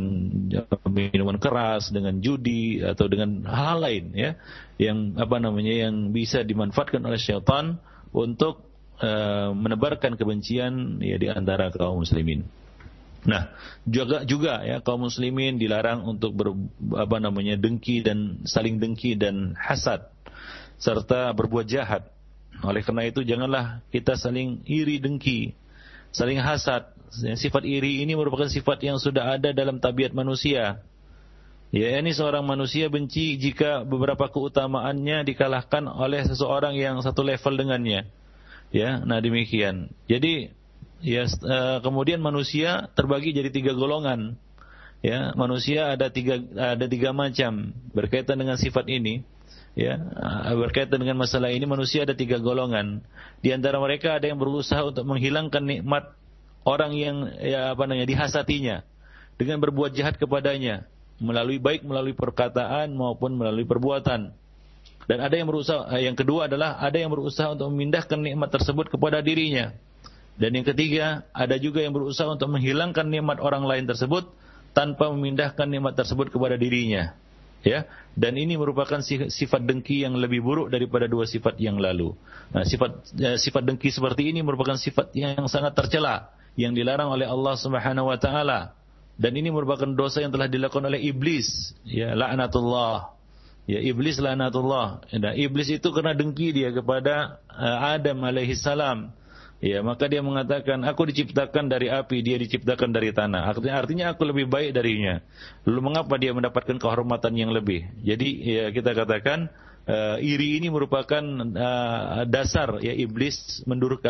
minuman keras, dengan judi atau dengan hal lain, ya, yang yang bisa dimanfaatkan oleh syaitan untuk menebarkan kebencian ya di antara kaum muslimin. Nah, juga ya kaum muslimin dilarang untuk dengki dan saling dengki dan hasad serta berbuat jahat. Oleh karena itu janganlah kita saling iri dengki, saling hasad. Sifat iri ini merupakan sifat yang sudah ada dalam tabiat manusia. Ya, ini seorang manusia benci jika beberapa keutamaannya dikalahkan oleh seseorang yang satu level dengannya. Ya, nah demikian. Jadi ya kemudian manusia terbagi jadi 3 golongan. Ya, manusia ada tiga macam berkaitan dengan sifat ini. Ya, berkaitan dengan masalah ini manusia ada 3 golongan. Di antara mereka ada yang berusaha untuk menghilangkan nikmat orang yang dihasatinya dengan berbuat jahat kepadanya, melalui perkataan maupun melalui perbuatan. Dan ada yang yang kedua adalah ada yang berusaha untuk memindahkan nikmat tersebut kepada dirinya. Dan yang ketiga, ada juga yang berusaha untuk menghilangkan nikmat orang lain tersebut tanpa memindahkan nikmat tersebut kepada dirinya. Ya, dan ini merupakan sifat dengki yang lebih buruk daripada 2 sifat yang lalu. Nah, sifat dengki seperti ini merupakan sifat yang sangat tercela, yang dilarang oleh Allah Subhanahu wa taala. Dan ini merupakan dosa yang telah dilakukan oleh iblis, ya, laknatullah. Ya, iblis laknatullah. Nah, iblis itu karena dengki dia kepada Adam alaihi salam. Ya, maka dia mengatakan, aku diciptakan dari api, dia diciptakan dari tanah. Artinya aku lebih baik darinya. Lalu mengapa dia mendapatkan kehormatan yang lebih? Jadi ya, kita katakan iri ini merupakan dasar ya iblis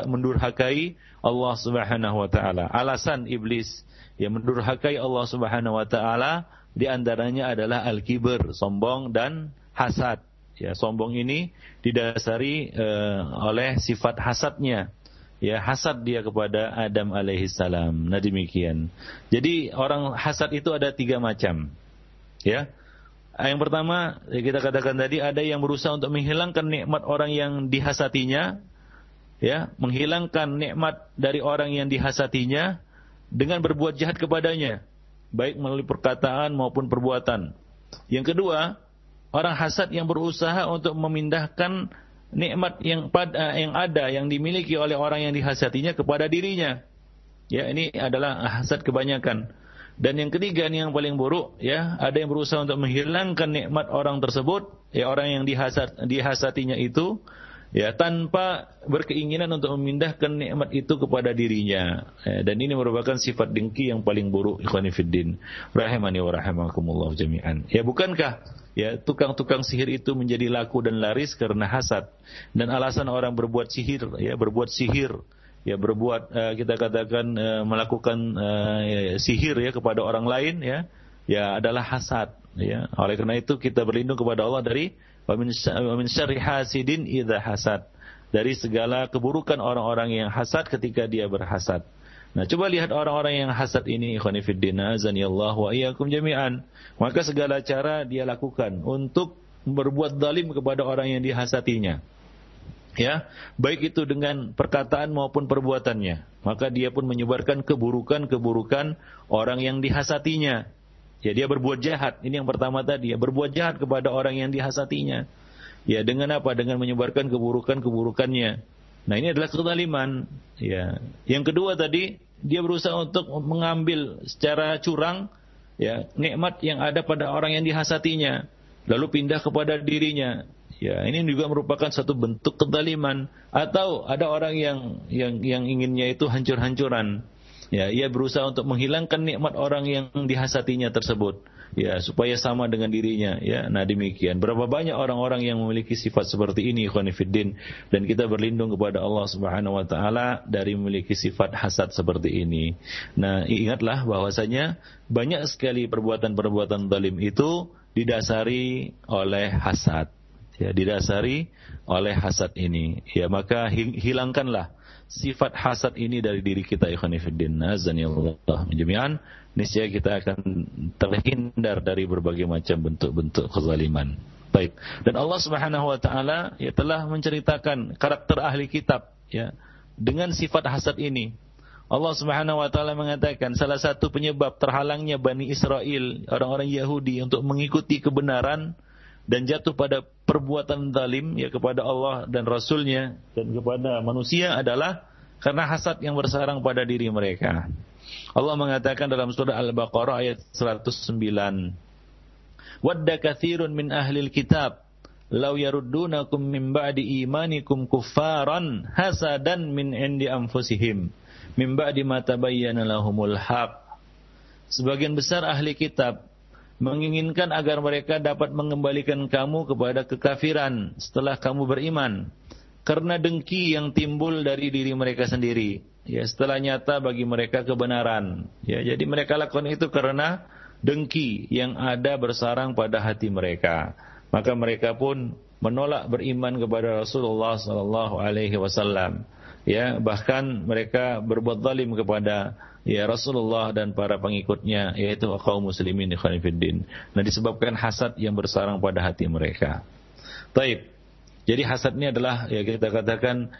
mendurhakai Allah Subhanahu wa taala. Alasan iblis yang mendurhakai Allah Subhanahu wa taala di antaranya adalah al-kibr, sombong dan hasad. Ya, sombong ini didasari oleh sifat hasadnya. Ya, hasad dia kepada Adam alaihissalam. Nah, demikian. Jadi orang hasad itu ada 3 macam. Ya. Yang pertama, kita katakan tadi, ada yang berusaha untuk menghilangkan nikmat orang yang dihasatinya, ya, menghilangkan nikmat dari orang yang dihasatinya dengan berbuat jahat kepadanya, baik melalui perkataan maupun perbuatan. Yang kedua, orang hasad yang berusaha untuk memindahkan nikmat yang ada, yang dimiliki oleh orang yang dihasatinya kepada dirinya. Ya, ini adalah hasad kebanyakan. Dan yang ketiga, ini yang paling buruk, ya, ada yang berusaha untuk menghilangkan nikmat orang tersebut, ya, orang yang dihasatinya itu, ya, tanpa berkeinginan untuk memindahkan nikmat itu kepada dirinya. Dan ini merupakan sifat dengki yang paling buruk, ikhwani fiddin, rahimani wa rahimakumullah jami'an. Ya, bukankah, ya, tukang-tukang sihir itu menjadi laku dan laris karena hasad? Dan alasan orang berbuat sihir, ya, ya, kita katakan melakukan sihir, ya, kepada orang lain, ya, ya, adalah hasad, ya. Oleh karena itu kita berlindung kepada Allah dari wa min syarri hasidin idza hasad, dari segala keburukan orang-orang yang hasad ketika dia berhasad. Nah, coba lihat orang-orang yang hasad ini, ikhwani fiddin, azanillahu wa iyyakum jami'an. Maka segala cara dia lakukan untuk berbuat zalim kepada orang yang dihasatinya. Ya, baik itu dengan perkataan maupun perbuatannya. Maka dia pun menyebarkan keburukan-keburukan orang yang dihasatinya. Ya, dia berbuat jahat. Ini yang pertama tadi, ya, berbuat jahat kepada orang yang dihasatinya. Ya, dengan apa? Dengan menyebarkan keburukan-keburukannya. Nah, ini adalah kezaliman. Ya. Yang kedua tadi, dia berusaha untuk mengambil secara curang, ya, nikmat yang ada pada orang yang dihasatinya, lalu pindah kepada dirinya. Ya, ini juga merupakan satu bentuk kezaliman. Atau ada orang yang inginnya itu hancur-hancuran. Ya, ia berusaha untuk menghilangkan nikmat orang yang dihasatinya tersebut, ya, supaya sama dengan dirinya, ya. Nah, demikian. Berapa banyak orang-orang yang memiliki sifat seperti ini, ikhwani fiddin, dan kita berlindung kepada Allah Subhanahu wa taala dari memiliki sifat hasad seperti ini. Nah, ingatlah bahwasanya banyak sekali perbuatan-perbuatan zalim itu didasari oleh hasad. Ya, didasari oleh hasad ini. Ya, maka hilangkanlah sifat hasad ini dari diri kita, ikhwani fiddin, azanillahu jami'an. Niscaya kita akan terhindar dari berbagai macam bentuk-bentuk kezaliman. Baik. Dan Allah Subhanahu wa taala, ya, telah menceritakan karakter ahli kitab, ya, dengan sifat hasad ini. Allah Subhanahu wa taala mengatakan salah satu penyebab terhalangnya Bani Israel, orang-orang Yahudi, untuk mengikuti kebenaran dan jatuh pada perbuatan zalim, ya, kepada Allah dan Rasulnya dan kepada manusia adalah karena hasad yang bersarang pada diri mereka. Allah mengatakan dalam surah Al-Baqarah ayat 109, "Wadda katsirun min ahlil kitab law yaruddunakum min ba'di imanikum kuffaran hasadan min indi anfusihim min ba'di ma tabayyana lahumul haq." Sebagian besar ahli kitab menginginkan agar mereka dapat mengembalikan kamu kepada kekafiran setelah kamu beriman, karena dengki yang timbul dari diri mereka sendiri, ya, setelah nyata bagi mereka kebenaran. Ya, jadi mereka lakukan itu karena dengki yang ada bersarang pada hati mereka. Maka mereka pun menolak beriman kepada Rasulullah sallallahu alaihi wasallam. Ya, bahkan mereka berbuat zalim kepada, ya, Rasulullah dan para pengikutnya, yaitu kaum muslimin ikhwan fillah. Nah, disebabkan hasad yang bersarang pada hati mereka. Taib. Jadi hasadnya adalah, ya, kita katakan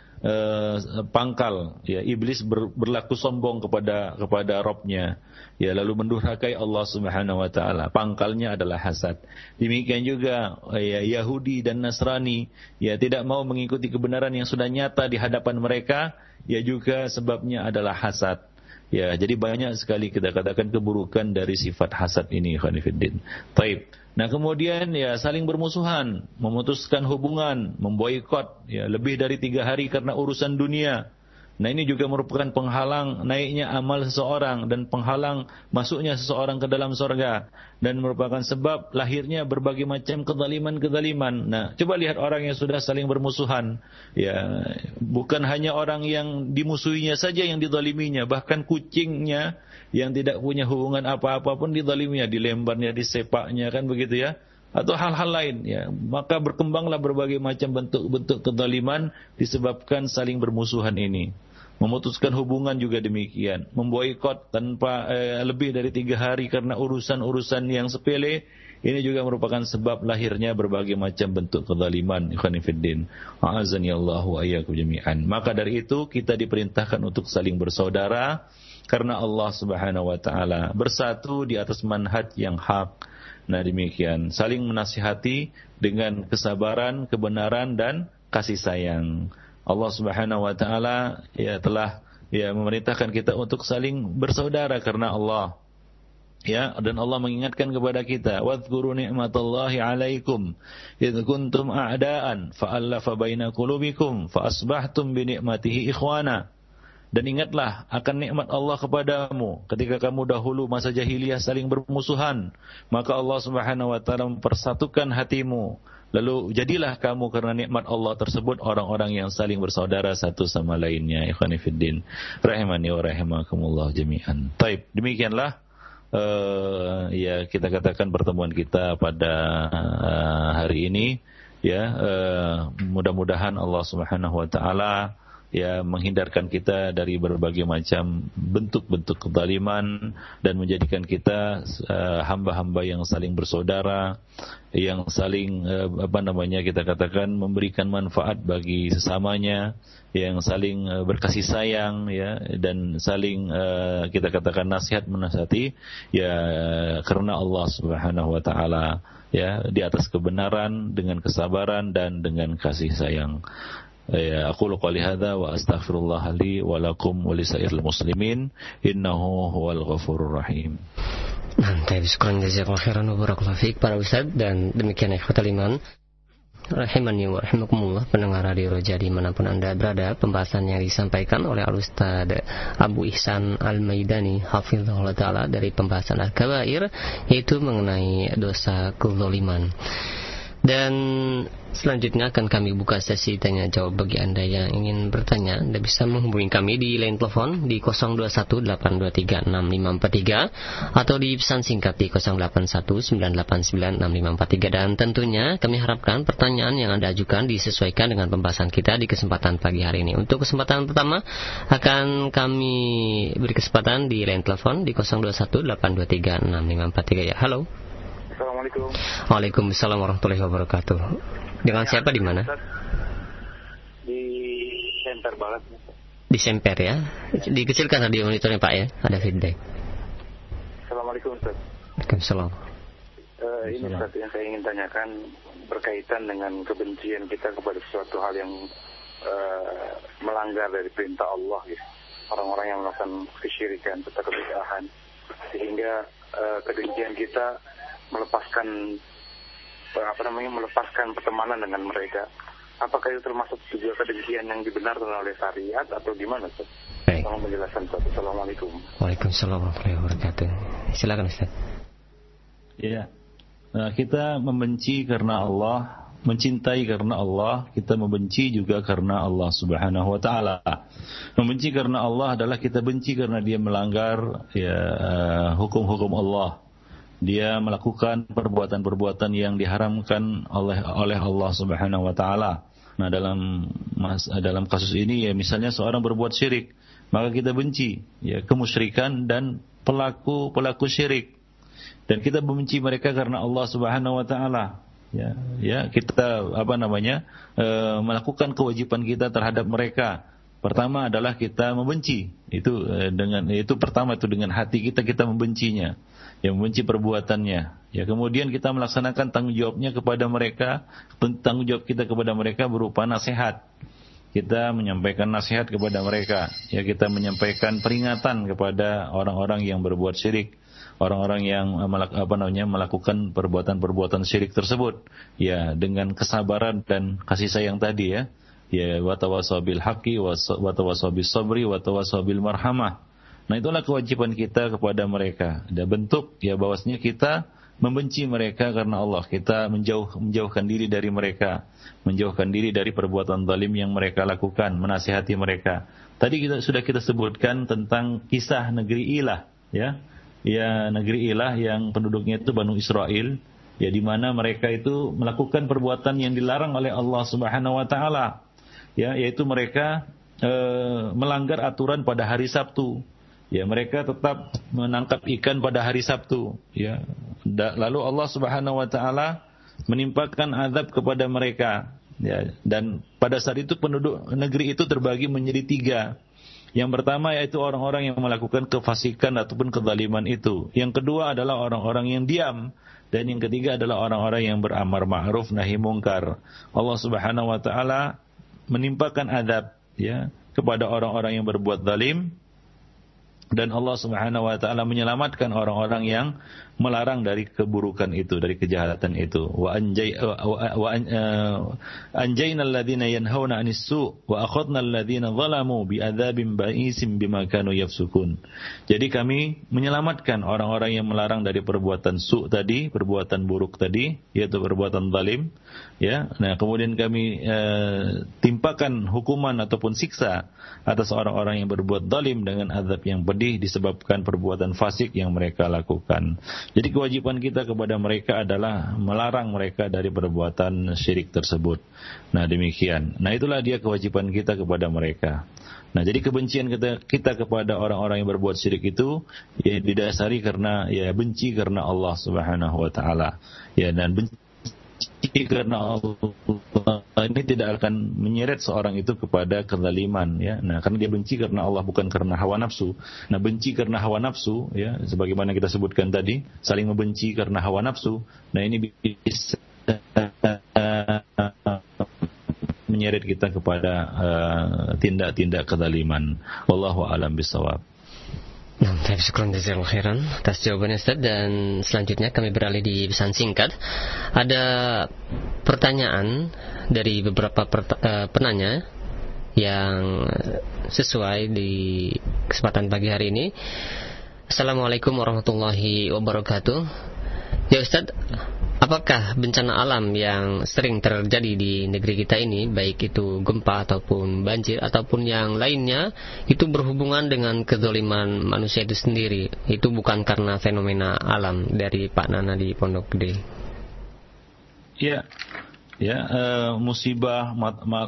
pangkal, ya, iblis berlaku sombong kepada Rabb-nya, ya, lalu mendurhakai Allah Subhanahu wa taala. Pangkalnya adalah hasad. Demikian juga, ya, Yahudi dan Nasrani, ya, tidak mau mengikuti kebenaran yang sudah nyata di hadapan mereka, ya, juga sebabnya adalah hasad. Ya, jadi banyak sekali kita katakan keburukan dari sifat hasad ini, ikhwan fillah. Taib. Nah, kemudian, ya, saling bermusuhan, memutuskan hubungan, memboikot, ya, lebih dari 3 hari karena urusan dunia. Nah, ini juga merupakan penghalang naiknya amal seseorang dan penghalang masuknya seseorang ke dalam surga, dan merupakan sebab lahirnya berbagai macam kezaliman-kezaliman. Nah, coba lihat orang yang sudah saling bermusuhan, ya, bukan hanya orang yang dimusuhinya saja yang dizaliminya, bahkan kucingnya yang tidak punya hubungan apa-apa pun dizaliminya, dilemparnya, disepaknya, kan begitu, ya. atau hal-hal lain, ya, maka berkembanglah berbagai macam bentuk-bentuk kezaliman disebabkan saling bermusuhan ini. Memutuskan hubungan juga demikian, memboikot tanpa lebih dari 3 hari karena urusan-urusan yang sepele. Ini juga merupakan sebab lahirnya berbagai macam bentuk kezaliman. Ikhwan fillah, a'azani Allah wa iyyakum jami'an. Maka dari itu kita diperintahkan untuk saling bersaudara karena Allah Subhanahu wa taala bersatu di atas manhaj yang hak. Nah, demikian, saling menasihati dengan kesabaran, kebenaran dan kasih sayang. Allah Subhanahu wa taala telah memerintahkan kita untuk saling bersaudara karena Allah. Ya, dan Allah mengingatkan kepada kita, wadhkuru ni'matallahi 'alaikum idz kuntum a'daan fa'alafa baina qulubikum fa asbahtum bi ni'matihi ikhwana. Dan ingatlah akan nikmat Allah kepadamu ketika kamu dahulu masa jahiliyah saling bermusuhan, maka Allah Subhanahu wa taala mempersatukan hatimu. Lalu jadilah kamu karena nikmat Allah tersebut orang-orang yang saling bersaudara satu sama lainnya. Ikhwani fiddin, rahimani wa rahimakumullah jami'an. Taib, demikianlah kita katakan pertemuan kita pada hari ini, mudah-mudahan Allah Subhanahu wa taala menghindarkan kita dari berbagai macam bentuk-bentuk kezaliman dan menjadikan kita hamba-hamba yang saling bersaudara, yang saling kita katakan memberikan manfaat bagi sesamanya, yang saling berkasih sayang, dan saling kita katakan nasihat menasihati karena Allah Subhanahu wa taala, di atas kebenaran dengan kesabaran dan dengan kasih sayang. Aqulu qouli hadza wa astaghfirullah li wa lakum wa lisairil muslimin innahu huwal ghafurur rahim. Syukran jazakallahu khairan wa barakallahu fiik para ustaz, dan demikian ikhwatal iman rahimani wa rahimakumullah, pendengar Radio Roja dimanapun Anda berada, pembahasan yang disampaikan oleh Al-Ustaz Abu Ihsan Al-Maidani hafizahullah ta'ala dari pembahasan Al-Kabair, yaitu mengenai dosa kezaliman. Dan selanjutnya akan kami buka sesi tanya jawab bagi Anda yang ingin bertanya. Anda bisa menghubungi kami di line telepon di 0218236543 atau di pesan singkat di 0819896543. Dan tentunya kami harapkan pertanyaan yang Anda ajukan disesuaikan dengan pembahasan kita di kesempatan pagi hari ini. Untuk kesempatan pertama akan kami beri kesempatan di line telepon di 0218236543. Ya, halo. Assalamualaikum. Waalaikumsalam warahmatullahi wabarakatuh. Dengan siapa di mana? Di Semper Barat. Di Semper ya. Dikecilkan radio monitornya Pak ya. Ada feedback. Assalamualaikum Ustaz. Waalaikumsalam. Ini Ustaz yang saya ingin tanyakan berkaitan dengan kebencian kita kepada sesuatu hal yang melanggar dari perintah Allah, gitu. Orang-orang yang melakukan kesyirikan serta kebid'ahan, sehingga kebencian kita melepaskan pertemanan dengan mereka. Apakah itu termasuk juga kebencian yang dibenarkan oleh syariat atau gimana, Ustaz? Tolong menjelaskan, Ustaz. Assalamualaikum. Waalaikumsalam warahmatullahi wabarakatuh. Silakan, Ustaz. Ya. Nah, kita membenci karena Allah, mencintai karena Allah, kita membenci juga karena Allah Subhanahu wa taala. Membenci karena Allah adalah kita benci karena dia melanggar hukum-hukum Allah. Dia melakukan perbuatan-perbuatan yang diharamkan oleh Allah Subhanahu wa taala. Nah, dalam kasus ini misalnya seorang berbuat syirik, maka kita benci kemusyrikan dan pelaku syirik. Dan kita membenci mereka karena Allah Subhanahu wa taala. Kita melakukan kewajiban kita terhadap mereka. Pertama adalah kita membenci. Itu pertama dengan hati kita membencinya. Membenci perbuatannya. Kemudian kita melaksanakan tanggung jawabnya kepada mereka. Tanggung jawab kita kepada mereka berupa nasihat. Kita menyampaikan nasihat kepada mereka. Kita menyampaikan peringatan kepada orang-orang yang berbuat syirik. Orang-orang yang melakukan perbuatan-perbuatan syirik tersebut. Dengan kesabaran dan kasih sayang tadi wa tawasaw bil haqqi wa tawasaw bis sabri wa tawasaw bil marhamah. Nah, itulah kewajiban kita kepada mereka. Ada bentuk bahwasanya kita membenci mereka karena Allah. Kita menjauhkan diri dari mereka, menjauhkan diri dari perbuatan zalim yang mereka lakukan, menasihati mereka. Tadi sudah kita sebutkan tentang kisah negeri Ilah, negeri Ilah yang penduduknya itu Banu Israel, ya di mana mereka itu melakukan perbuatan yang dilarang oleh Allah Subhanahu wa taala, ya, yaitu mereka melanggar aturan pada hari Sabtu. Ya, mereka tetap menangkap ikan pada hari Sabtu, ya. Lalu Allah Subhanahu wa taala menimpakan azab kepada mereka, ya. Dan pada saat itu penduduk negeri itu terbagi menjadi 3. Yang pertama yaitu orang-orang yang melakukan kefasikan ataupun kezaliman itu. Yang kedua adalah orang-orang yang diam. Dan yang ketiga adalah orang-orang yang beramar ma'ruf nahi mungkar. Allah Subhanahu wa taala menimpakan azab, ya, kepada orang-orang yang berbuat zalim, dan Allah Subhanahu wa taala menyelamatkan orang-orang yang melarang dari keburukan itu, dari kejahatan itu. Wa anjayna alladhina yanhauna 'anis su' wa akhadna alladhina zalamu bi'adzabin ba'isin bima kanu yafsukun. Jadi kami menyelamatkan orang-orang yang melarang dari perbuatan su' tadi, perbuatan buruk tadi, yaitu perbuatan zalim, ya. Nah, kemudian kami timpakan hukuman ataupun siksa atas orang-orang yang berbuat zalim dengan azab yang pedih disebabkan perbuatan fasik yang mereka lakukan. Jadi kewajiban kita kepada mereka adalah melarang mereka dari perbuatan syirik tersebut. Nah, demikian. Nah, itulah dia kewajiban kita kepada mereka. Nah, jadi kebencian kita kepada orang-orang yang berbuat syirik itu ya didasari karena ya benci karena Allah Subhanahu wa taala. Ya, dan benci karena Allah ini tidak akan menyeret seorang itu kepada kezaliman, ya. Nah, karena dia benci karena Allah, bukan karena hawa nafsu. Nah, benci karena hawa nafsu, ya, sebagaimana kita sebutkan tadi, saling membenci karena hawa nafsu. Nah, ini bisa menyeret kita kepada tindak-tindak kezaliman. Wallahu a'lam bishawab. Nah, syukran jazakallahu khairan atas jawabannya Ustaz. Dan selanjutnya kami beralih di pesan singkat. Ada pertanyaan dari beberapa penanya yang sesuai di kesempatan pagi hari ini. Assalamualaikum warahmatullahi wabarakatuh. Ya Ustaz, apakah bencana alam yang sering terjadi di negeri kita ini, baik itu gempa ataupun banjir ataupun yang lainnya, itu berhubungan dengan kezaliman manusia itu sendiri? Itu bukan karena fenomena alam? Dari Pak Nana di Pondok Gede. Ya, musibah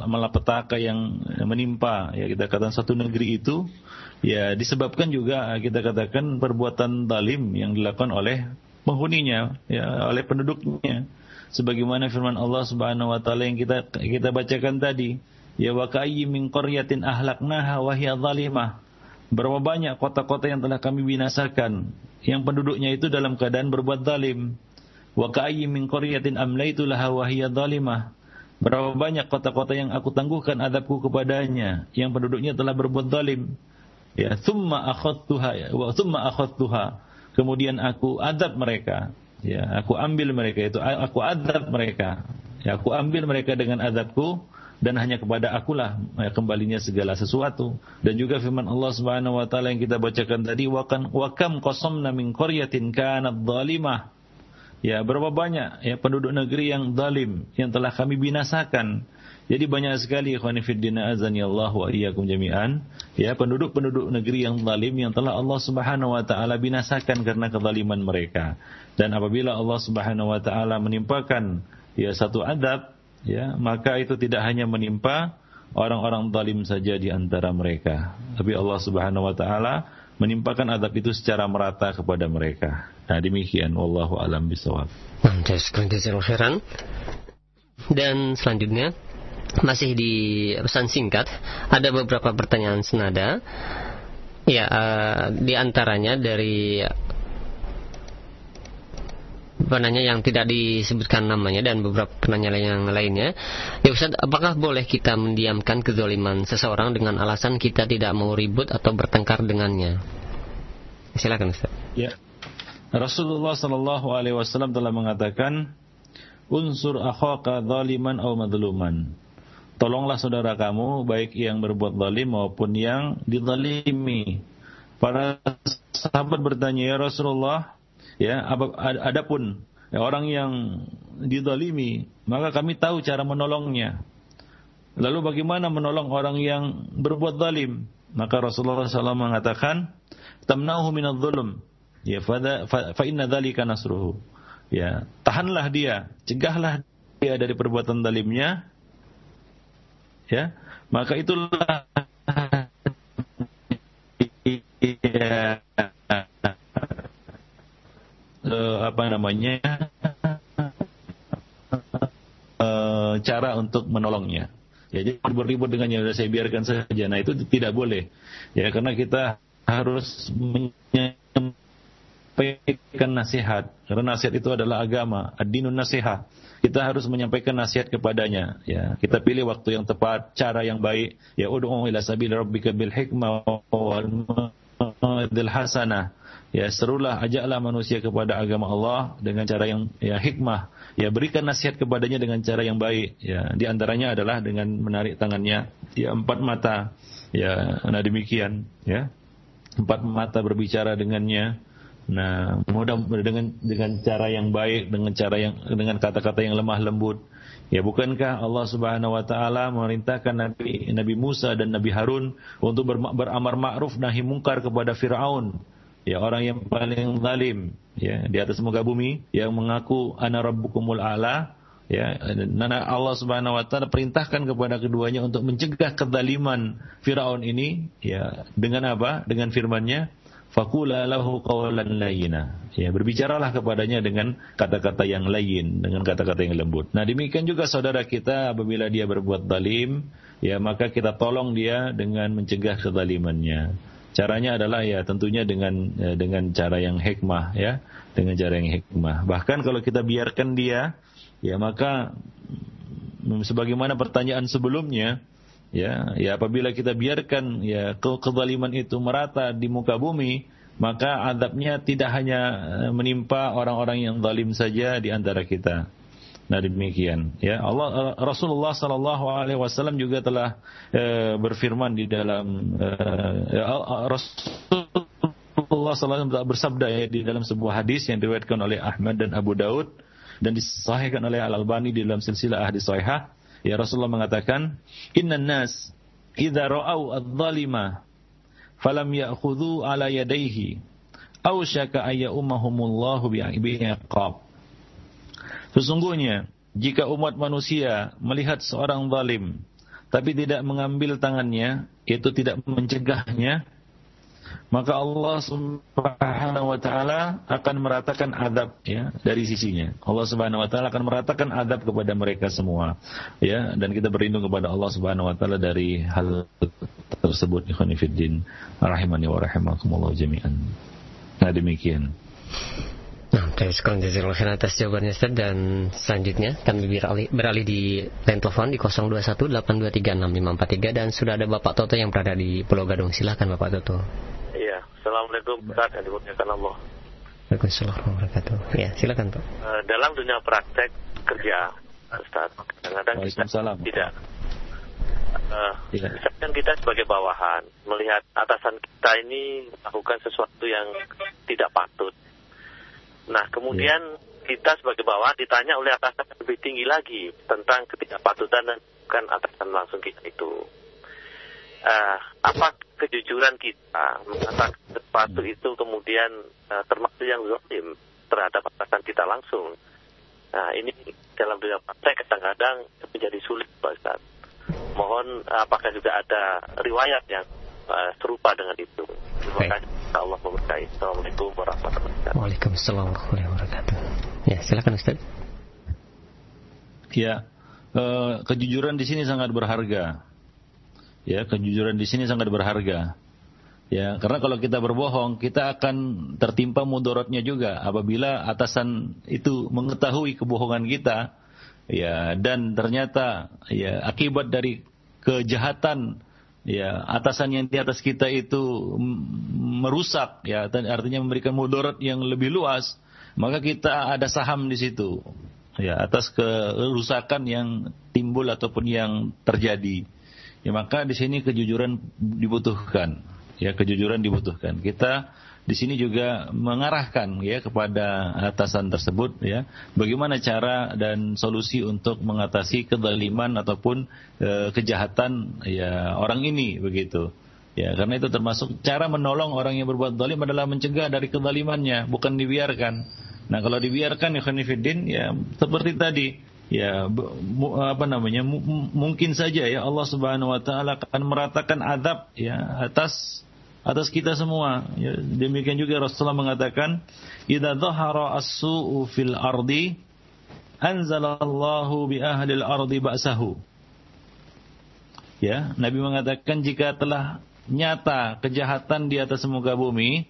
malapetaka yang menimpa, ya, kita katakan satu negeri itu, ya, disebabkan juga kita katakan perbuatan zalim yang dilakukan oleh penghuninya, ya, oleh penduduknya. Sebagaimana firman Allah Subhanahu wa taala yang kita bacakan tadi, ya, wa ka'ayyin min qaryatin ahlaknaha wa hiya zalimah. Berapa banyak kota-kota yang telah kami binasakan yang penduduknya itu dalam keadaan berbuat zalim. Wa ka'ayyin min qaryatin amlaytu laha wa hiya zalimah. Berapa banyak kota-kota yang aku tangguhkan azabku kepadanya yang penduduknya telah berbuat zalim. Ya, thumma akhadtuha. Kemudian aku azab mereka, ya, aku ambil mereka itu, aku azab mereka, ya, aku ambil mereka dengan azabku, dan hanya kepada akulah kembalinya segala sesuatu. Dan juga firman Allah Subhanahu wa taala yang kita bacakan tadi, wa kam qasamna min qaryatin kanat zalimah. Ya, berapa banyak, ya, penduduk negeri yang zalim yang telah kami binasakan. Jadi banyak sekali ikhwan fillah azanillah wa iyyakum jami'an, ya, penduduk-penduduk negeri yang zalim yang telah Allah Subhanahu wa taala binasakan karena kezaliman mereka. Dan apabila Allah Subhanahu wa taala menimpakan, ya, satu azab, ya, maka itu tidak hanya menimpa orang-orang zalim saja di antara mereka, tapi Allah Subhanahu wa taala menimpakan azab itu secara merata kepada mereka. Nah, demikian, wallahu a'lam bishawab. Dan selanjutnya masih di pesan singkat, ada beberapa pertanyaan senada. Ya, di antaranya dari penanya yang tidak disebutkan namanya dan beberapa penanya yang lainnya. Ya Ustaz, apakah boleh kita mendiamkan kezaliman seseorang dengan alasan kita tidak mau ribut atau bertengkar dengannya? Silakan Ustaz. Ya. Rasulullah sallallahu alaihi wasallam telah mengatakan, "Unsur akhaka zaliman aw madluman." Tolonglah saudara kamu, baik yang berbuat zalim maupun yang dizalimi. Para sahabat bertanya, ya Rasulullah, ya, adapun orang yang dizalimi, maka kami tahu cara menolongnya. Lalu bagaimana menolong orang yang berbuat zalim? Maka Rasulullah SAW mengatakan, tamna'uhu minadh-dhulm, ya, fa inna dzalika nasruhu. ya, tahanlah dia, cegahlah dia dari perbuatan zalimnya, ya, maka itulah ya, cara untuk menolongnya. Ya, jadi ribut-ribut dengannya, sudah saya biarkan saja. Nah, itu tidak boleh. Ya, karena kita harus menyampaikan nasihat. Karena nasihat itu adalah agama, ad-dinun nasihah. Kita harus menyampaikan nasihat kepadanya. Ya, kita pilih waktu yang tepat, cara yang baik. Ya, ud'u ila sabili rabbika bil hikmah wal mau'izil hasanah. Ya, serulah, ajaklah manusia kepada agama Allah dengan cara yang hikmah. Ya, berikan nasihat kepadanya dengan cara yang baik. Ya, di antaranya adalah dengan menarik tangannya. Ya, 4 mata. Ya, nah demikian. Ya, 4 mata berbicara dengannya. Nah, mudah dengan cara yang baik, dengan kata-kata yang lemah lembut. Ya, bukankah Allah Subhanahu wa taala memerintahkan Nabi Musa dan Nabi Harun untuk beramar ma'ruf nahi mungkar kepada Firaun? Ya, orang yang paling zalim, ya, di atas muka bumi, yang mengaku ana rabbukumul a'la, ya, dan Allah Subhanahu wa taala perintahkan kepada keduanya untuk mencegah kezaliman Firaun ini, ya, dengan apa? Dengan firman-Nya, faqula lahu qawlan layyina. Ya, berbicaralah kepadanya dengan kata-kata yang layin, dengan kata-kata yang lembut. Nah, demikian juga saudara kita apabila dia berbuat zalim, ya, maka kita tolong dia dengan mencegah kezalimannya. Caranya adalah ya tentunya dengan cara yang hikmah, ya, dengan cara yang hikmah. Bahkan kalau kita biarkan dia, ya, maka sebagaimana pertanyaan sebelumnya, ya apabila kita biarkan ya kezaliman itu merata di muka bumi, maka azabnya tidak hanya menimpa orang-orang yang zalim saja di antara kita. Nah, demikian, ya. Rasulullah sallallahu alaihi wasallam juga telah berfirman di dalam Rasulullah sallallahu alaihi wasallam bersabda, ya, di dalam sebuah hadis yang diriwayatkan oleh Ahmad dan Abu Daud dan disahihkan oleh Al-Albani di dalam silsilah ahadits shahihah. Ya, Rasulullah mengatakan, "Innan nas idza ra'au adh-dhalima falam ya'khudhu 'ala yadayhi aw syaka ay ummahumullahu bi'iqab." Sesungguhnya, jika umat manusia melihat seorang zalim, tapi tidak mengambil tangannya, yaitu tidak mencegahnya, maka Allah Subhanahu wa taala akan meratakan azab, ya, dari sisinya. Allah Subhanahu wa taala akan meratakan azab kepada mereka semua, ya, dan kita berlindung kepada Allah Subhanahu wa taala dari hal tersebut. Ikhwani fiddin, rahimani wa rahimakumullah jami'an. Nah, demikian. Nah, terima kasih atas jawabannya, Ustaz. Dan selanjutnya kami beralih di line telepon di 0218236543 dan sudah ada Bapak Toto yang berada di Pulau Gadung. Silakan Bapak Toto. Iya, Assalamualaikum Ustaz yang dimuliakan Allah. Waalaikumsalam warahmatullahi wabarakatuh. Ya, silakan Pak. Dalam dunia praktek kerja, Ustaz, kadang-kadang kita misalkan kita sebagai bawahan melihat atasan kita ini melakukan sesuatu yang tidak patut. Nah, kemudian kita sebagai bawahan ditanya oleh atasan yang lebih tinggi lagi tentang ketidakpatutan dan bukan atasan langsung kita itu. Apa kejujuran kita mengatakan sesuatu itu kemudian termasuk yang zalim terhadap atasan kita langsung? Nah, ini dalam dunia praktek kadang-kadang menjadi sulit, Pak Ustaz. Mohon apakah juga ada riwayat yang serupa dengan itu? Terima kasih. Allah memberkahi. Assalamualaikum warahmatullahi wabarakatuh. Waalaikumsalam warahmatullahi wabarakatuh. Ya, silakan Ustaz. Ya, kejujuran di sini sangat berharga. Ya, kejujuran di sini sangat berharga. Ya, karena kalau kita berbohong, kita akan tertimpa mudaratnya juga apabila atasan itu mengetahui kebohongan kita, ya, dan ternyata ya akibat dari kejahatan, ya, atasan yang di atas kita itu merusak, ya, artinya memberikan mudarat yang lebih luas, maka kita ada saham di situ, ya, atas kerusakan yang timbul ataupun yang terjadi. Ya, maka di sini kejujuran dibutuhkan, ya, kejujuran dibutuhkan. Kita di sini juga mengarahkan, ya, kepada atasan tersebut, ya, bagaimana cara dan solusi untuk mengatasi kezaliman ataupun kejahatan, ya, orang ini, begitu. Ya, karena itu termasuk cara menolong orang yang berbuat zalim adalah mencegah dari kezalimannya, bukan dibiarkan. Nah, kalau dibiarkan ikhwan fillah ya seperti tadi, ya mungkin saja ya Allah Subhanahu wa taala akan meratakan azab ya atas kita semua. Ya, demikian juga Rasulullah mengatakan, "Idza dhahara as-su'u fil ardi, anzalallahu bi ahlil ardi ba'sahu." Ya, Nabi mengatakan jika telah nyata kejahatan di atas muka bumi,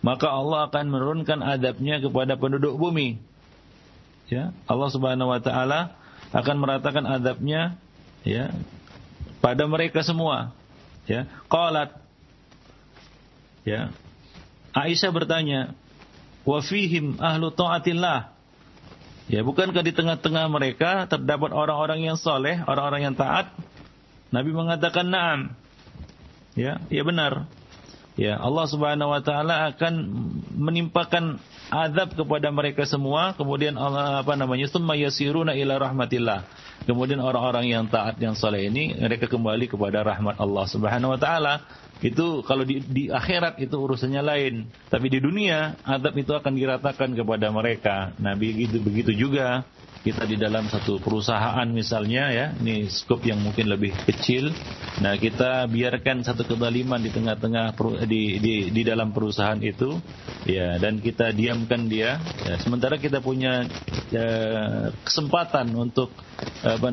maka Allah akan menurunkan azabnya kepada penduduk bumi. Ya, Allah Subhanahu wa taala akan meratakan azabnya ya pada mereka semua. Ya, qalat ya, Aisyah bertanya, wa fihim ahlu ta'atillah. Ya, bukankah di tengah-tengah mereka terdapat orang-orang yang saleh, orang-orang yang taat? Nabi mengatakan na'am. Ya, ya benar. Ya, Allah Subhanahu wa taala akan menimpakan azab kepada mereka semua, kemudian Allah summa yasiruna ila rahmatillah. Kemudian orang-orang yang taat yang saleh ini mereka kembali kepada rahmat Allah Subhanahu wa taala. Itu kalau di akhirat itu urusannya lain, tapi di dunia azab itu akan diratakan kepada mereka. Nah, begitu juga kita di dalam satu perusahaan misalnya ya, ini skop yang mungkin lebih kecil. Nah, kita biarkan satu kezaliman di tengah-tengah di dalam perusahaan itu ya, dan kita diamkan dia ya, sementara kita punya kesempatan untuk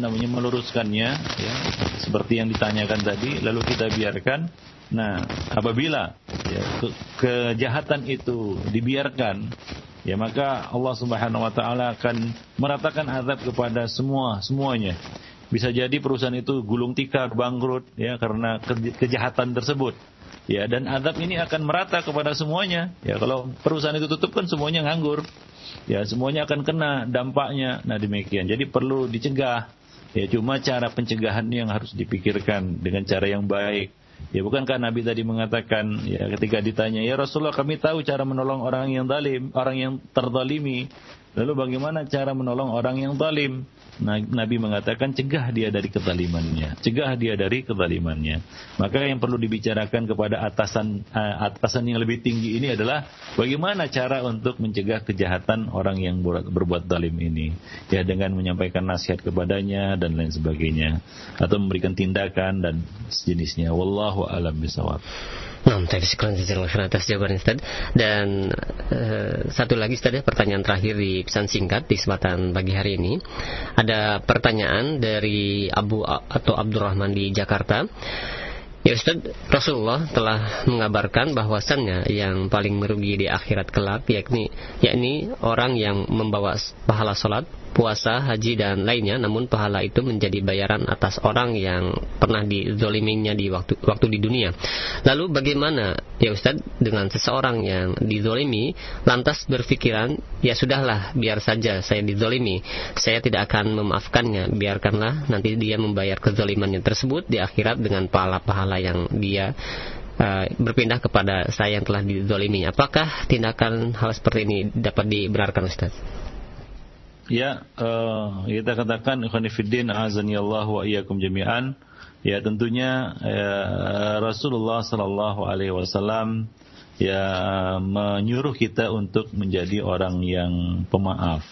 meluruskannya ya, seperti yang ditanyakan tadi, lalu kita biarkan. Nah, apabila ya, kejahatan itu dibiarkan, ya maka Allah Subhanahu wa taala akan meratakan azab kepada semuanya. Bisa jadi perusahaan itu gulung tikar, bangkrut ya karena kejahatan tersebut. Ya, dan azab ini akan merata kepada semuanya. Ya, kalau perusahaan itu tutup kan semuanya nganggur. Ya, semuanya akan kena dampaknya. Nah, demikian. Jadi perlu dicegah. Ya, cuma cara pencegahannya yang harus dipikirkan dengan cara yang baik. Ya, bukankah Nabi tadi mengatakan ya ketika ditanya, "Ya Rasulullah, kami tahu cara menolong orang yang zalim, orang yang terzalimi. Lalu bagaimana cara menolong orang yang zalim?" Nah, Nabi mengatakan cegah dia dari kezalimannya. Cegah dia dari kezalimannya. Maka yang perlu dibicarakan kepada atasan yang lebih tinggi ini adalah bagaimana cara untuk mencegah kejahatan orang yang berbuat zalim ini. Ya, dengan menyampaikan nasihat kepadanya dan lain sebagainya, atau memberikan tindakan dan sejenisnya. Wallahu a'lam bishawab. Nah, terima kasih atas jawaban Ustaz. Dan satu lagi Ustaz, pertanyaan terakhir di pesan singkat di kesempatan pagi hari ini. Ada pertanyaan dari Abdurrahman di Jakarta. Ya Ustaz, Rasulullah telah mengabarkan bahwasannya yang paling merugi di akhirat kelak yakni orang yang membawa pahala salat, puasa, haji dan lainnya, namun pahala itu menjadi bayaran atas orang yang pernah dizoliminya di waktu di dunia. Lalu bagaimana ya Ustaz dengan seseorang yang dizolimi lantas berpikiran, ya sudahlah, biar saja saya dizolimi, saya tidak akan memaafkannya, biarkanlah nanti dia membayar kezolimannya tersebut di akhirat dengan pahala-pahala yang dia berpindah kepada saya yang telah dizolimi. Apakah tindakan hal seperti ini dapat dibenarkan Ustaz? Ya, kita katakan ikhwan fillah azanillah wa iyyakum jami'an. Ya, tentunya Rasulullah sallallahu alaihi wasallam ya menyuruh kita untuk menjadi orang yang pemaaf.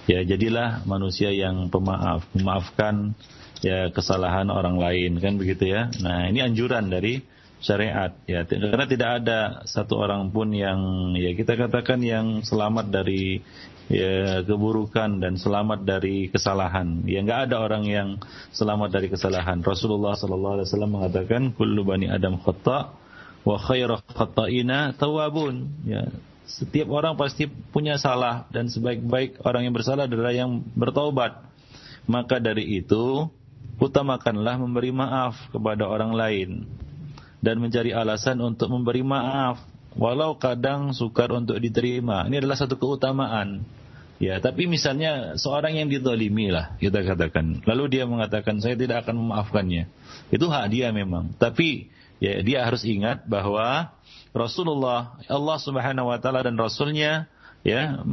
Ya, jadilah manusia yang pemaaf, memaafkan ya kesalahan orang lain, kan begitu ya. Nah, ini anjuran dari syariat ya, karena tidak ada satu orang pun yang ya kita katakan yang selamat dari ya keburukan dan selamat dari kesalahan. Ya, enggak ada orang yang selamat dari kesalahan. Rasulullah sallallahu alaihi wasallam mengatakan kullu bani adam khata' wa khairu khata'ina tawwabun. Ya, setiap orang pasti punya salah dan sebaik-baik orang yang bersalah adalah yang bertaubat. Maka dari itu utamakanlah memberi maaf kepada orang lain dan mencari alasan untuk memberi maaf walau kadang sukar untuk diterima. Ini adalah satu keutamaan. Ya, tapi misalnya seorang yang dizalimi lah kita katakan, lalu dia mengatakan saya tidak akan memaafkannya. Itu hak dia memang. Tapi ya dia harus ingat bahwa Rasulullah, Allah Subhanahu wa taala dan Rasulnya ya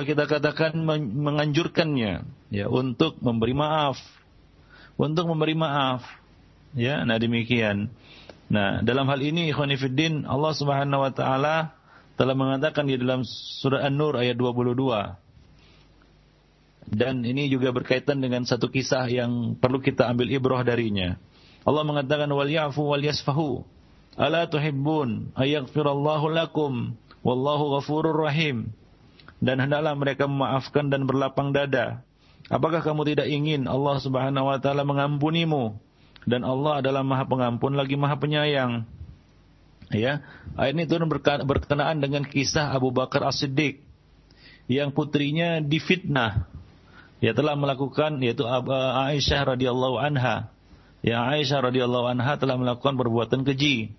kita katakan menganjurkannya ya untuk memberi maaf. Untuk memberi maaf. Ya, nah demikian. Nah, dalam hal ini ikhwan fillah Allah Subhanahu wa taala telah mengatakan di dalam surah An-Nur ayat 22. Dan ini juga berkaitan dengan satu kisah yang perlu kita ambil ibrah darinya. Allah mengatakan wal ya'fu wal yasfahu. Ala tuhibbun ayaghfirallahu lakum wallahu ghafurur rahim. Dan hendaklah mereka memaafkan dan berlapang dada. Apakah kamu tidak ingin Allah Subhanahu wa taala mengampunimu? Dan Allah adalah Maha Pengampun lagi Maha Penyayang. Ya, ayat ini turun berkenaan dengan kisah Abu Bakar As-Siddiq yang putrinya difitnah. Ya telah melakukan, yaitu Aisyah radhiyallahu anha. Ya, Aisyah radhiyallahu anha telah melakukan perbuatan keji.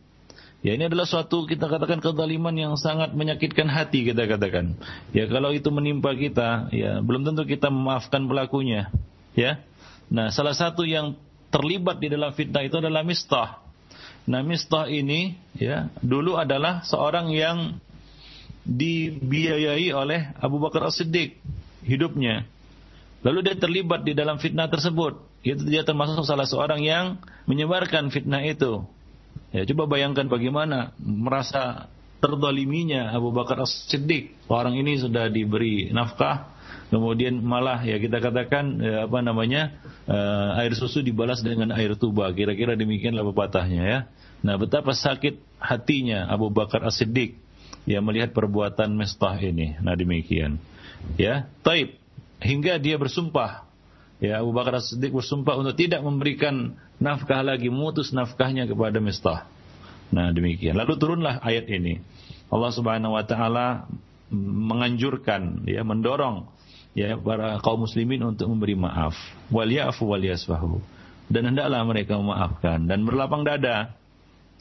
Ya, ini adalah suatu kita katakan kezaliman yang sangat menyakitkan hati kita katakan. Ya, kalau itu menimpa kita, ya belum tentu kita memaafkan pelakunya. Ya. Nah, salah satu yang terlibat di dalam fitnah itu adalah Mistah. Nah, Mistah ini ya dulu adalah seorang yang dibiayai oleh Abu Bakar As-Siddiq hidupnya. Lalu dia terlibat di dalam fitnah tersebut. Itu dia termasuk salah seorang yang menyebarkan fitnah itu. Ya, coba bayangkan bagaimana merasa terdoliminya Abu Bakar As-Siddiq. Orang ini sudah diberi nafkah, kemudian malah ya kita katakan air susu dibalas dengan air tuba. Kira-kira demikianlah pepatahnya ya. Nah, betapa sakit hatinya Abu Bakar As-Siddiq ya melihat perbuatan Mistah ini. Nah, demikian. Ya, taib. Hingga dia bersumpah, ya Abu Bakar As-Siddiq bersumpah untuk tidak memberikan nafkah lagi, memutus nafkahnya kepada Mistah. Nah, demikian. Lalu turunlah ayat ini. Allah Subhanahu wa taala menganjurkan, ya mendorong ya para kaum muslimin untuk memberi maaf. Wal ya'fu wal yasfahu. Dan hendaklah mereka memaafkan dan berlapang dada.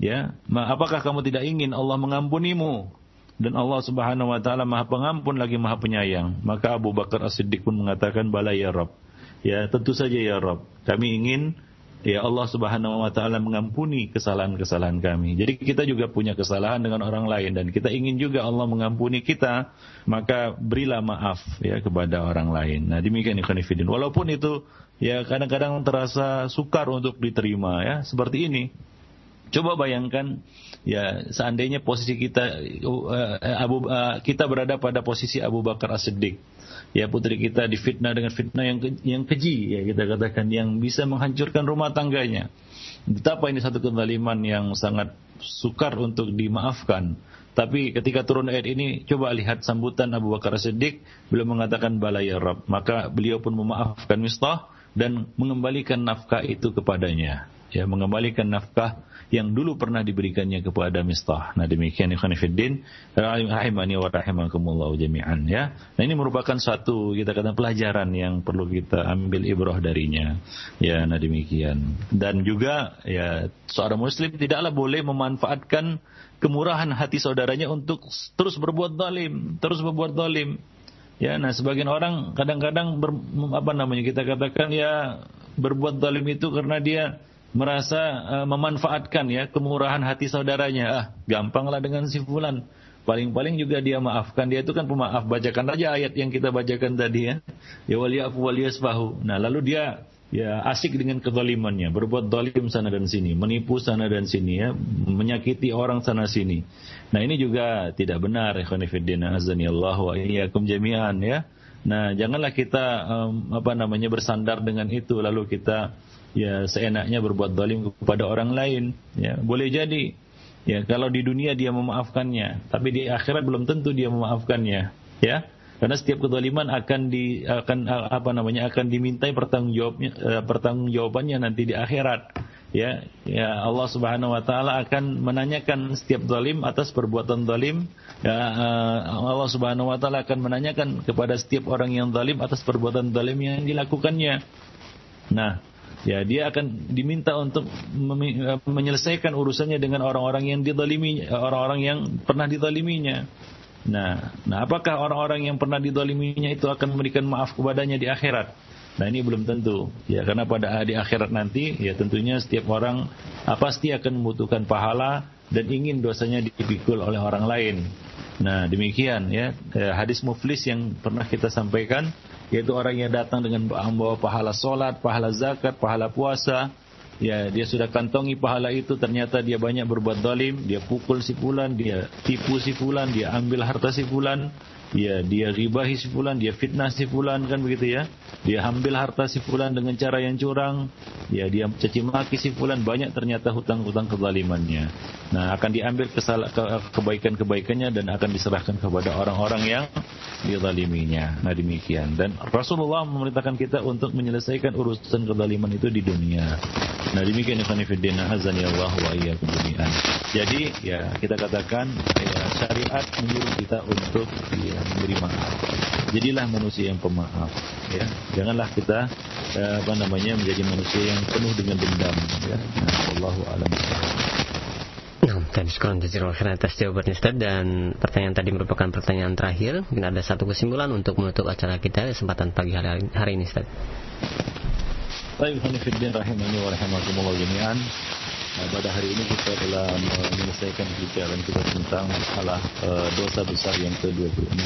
Ya, apakah kamu tidak ingin Allah mengampunimu? Dan Allah Subhanahu wa taala Maha Pengampun lagi Maha Penyayang. Maka Abu Bakar As-Siddiq pun mengatakan bala ya Rabb. Ya, tentu saja ya Rabb. Kami ingin ya Allah Subhanahu wa taala mengampuni kesalahan-kesalahan kami. Jadi kita juga punya kesalahan dengan orang lain dan kita ingin juga Allah mengampuni kita, maka berilah maaf ya kepada orang lain. Nah, demikian ikhwan fillah. Walaupun itu ya kadang-kadang terasa sukar untuk diterima ya, seperti ini. Coba bayangkan ya seandainya posisi kita kita berada pada posisi Abu Bakar As-Siddiq. Ya, putri kita difitnah dengan fitnah yang keji ya kita katakan, yang bisa menghancurkan rumah tangganya. Betapa ini satu kezaliman yang sangat sukar untuk dimaafkan. Tapi ketika turun ayat ini, coba lihat sambutan Abu Bakar As-Siddiq, beliau mengatakan bala ya Rabb. Maka beliau pun memaafkan Mistah dan mengembalikan nafkah itu kepadanya. Ya, mengembalikan nafkah yang dulu pernah diberikannya kepada Mistah. Nah, demikian ikhwan fillah, rahimani wa rahimakumullah jami'an ya. Nah, ini merupakan satu kita katakan pelajaran yang perlu kita ambil ibrah darinya. Ya, nah demikian. Dan juga ya seorang muslim tidaklah boleh memanfaatkan kemurahan hati saudaranya untuk terus berbuat zalim, Ya, nah sebagian orang kadang-kadang kita katakan ya berbuat zalim itu karena dia merasa memanfaatkan ya kemurahan hati saudaranya. Gampanglah dengan si fulan. Paling-paling juga dia maafkan. Dia itu kan pemaaf. Bacakan aja ayat yang kita bacakan tadi ya. Ya wal ya'fu wal yasfahu. Nah, lalu dia ya asik dengan kezalimannya, berbuat zalim sana dan sini, menipu sana dan sini ya, menyakiti orang sana sini. Nah, ini juga tidak benar ikhwan fillah, azanillahu wa iyyakum jami'an ya. Nah, janganlah kita bersandar dengan itu lalu kita ya seenaknya berbuat zalim kepada orang lain ya. Boleh jadi ya kalau di dunia dia memaafkannya, tapi di akhirat belum tentu dia memaafkannya ya. Karena setiap kezaliman akan dimintai pertanggungjawabannya nanti di akhirat. Ya Allah Subhanahu wa taala akan menanyakan setiap zalim atas perbuatan zalim. Ya, Allah Subhanahu wa taala akan menanyakan kepada setiap orang yang zalim atas perbuatan zalim yang dilakukannya. Nah, ya dia akan diminta untuk menyelesaikan urusannya dengan orang-orang yang dizalimi, orang-orang yang pernah dizaliminya. Nah, apakah orang-orang yang pernah dizaliminya itu akan memberikan maaf kepadanya di akhirat? Nah, ini belum tentu. Ya, karena pada di akhirat nanti, ya tentunya setiap orang pasti akan membutuhkan pahala dan ingin dosanya dipikul oleh orang lain. Nah, demikian ya hadis muflis yang pernah kita sampaikan, yaitu orang yang datang dengan membawa pahala sholat, pahala zakat, pahala puasa, ya dia sudah kantongi pahala itu, ternyata dia banyak berbuat zalim, dia pukul si fulan, dia tipu si fulan, dia ambil harta si fulan, ya dia ribahi si fulan, dia fitnah si fulan, kan begitu ya. Dia ambil harta si fulan dengan cara yang curang, ya dia caci maki si fulan, banyak ternyata hutang-hutang kezalimannya. Nah, akan diambil kebaikan-kebaikannya dan akan diserahkan kepada orang-orang yang dizaliminya. Nah, demikian. Dan Rasulullah memerintahkan kita untuk menyelesaikan urusan kezaliman itu di dunia. Nah, demikian ikhwan fillah, azani Allah wa iyyakum jami'an. Jadi, ya kita katakan ya, syariat menyuruh kita untuk ya, memberi maaf. Jadilah manusia yang pemaaf, ya. Janganlah kita menjadi manusia yang penuh dengan dendam, ya. Nah, wallahu a'lam. Nah, tadi sekarang jazakallahu khairan atas jawabannya Ustaz, dan pertanyaan tadi merupakan pertanyaan terakhir. Mungkin ada satu kesimpulan untuk menutup acara kita kesempatan pagi hari ini Ustaz. Baik, khonifuddin rahimani wa rahimakumullah jami'an. Pada hari ini kita telah menyelesaikan pembicaraan kita tentang masalah dosa besar yang ke-26,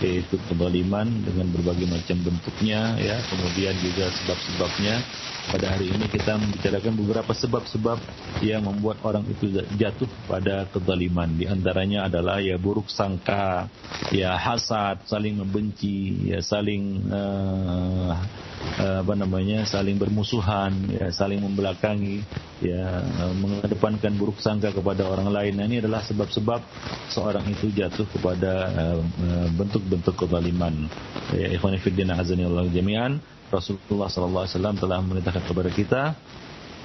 yaitu kezaliman dengan berbagai macam bentuknya, ya, kemudian juga sebab-sebabnya. Pada hari ini kita membicarakan beberapa sebab-sebab yang membuat orang itu jatuh pada kezaliman. Di antaranya adalah ya buruk sangka, ya hasad, saling membenci, ya saling saling bermusuhan, ya saling membelakangi, ya mengedepankan buruk sangka kepada orang lain. Nah, ini adalah sebab-sebab seorang itu jatuh kepada bentuk-bentuk kezaliman. Ya ikhwani fillah azanillahu jami'an. Rasulullah SAW telah memerintahkan kepada kita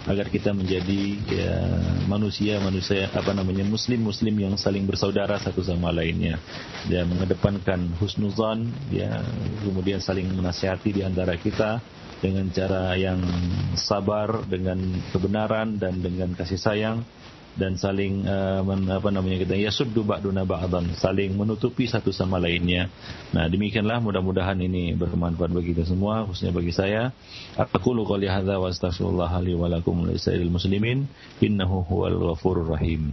agar kita menjadi ya, manusia muslim yang saling bersaudara satu sama lainnya, dan mengedepankan husnuzan, ya, kemudian saling menasihati di antara kita dengan cara yang sabar, dengan kebenaran dan dengan kasih sayang, dan saling yasuddu ba'duna ba'dan, saling menutupi satu sama lainnya. Nah, demikianlah, mudah-mudahan ini bermanfaat bagi kita semua, khususnya bagi saya. Aqulu qouli hadza wa astaghfirullah li wa lakum wa lisa'iril muslimin innahu huwal ghafurur rahim.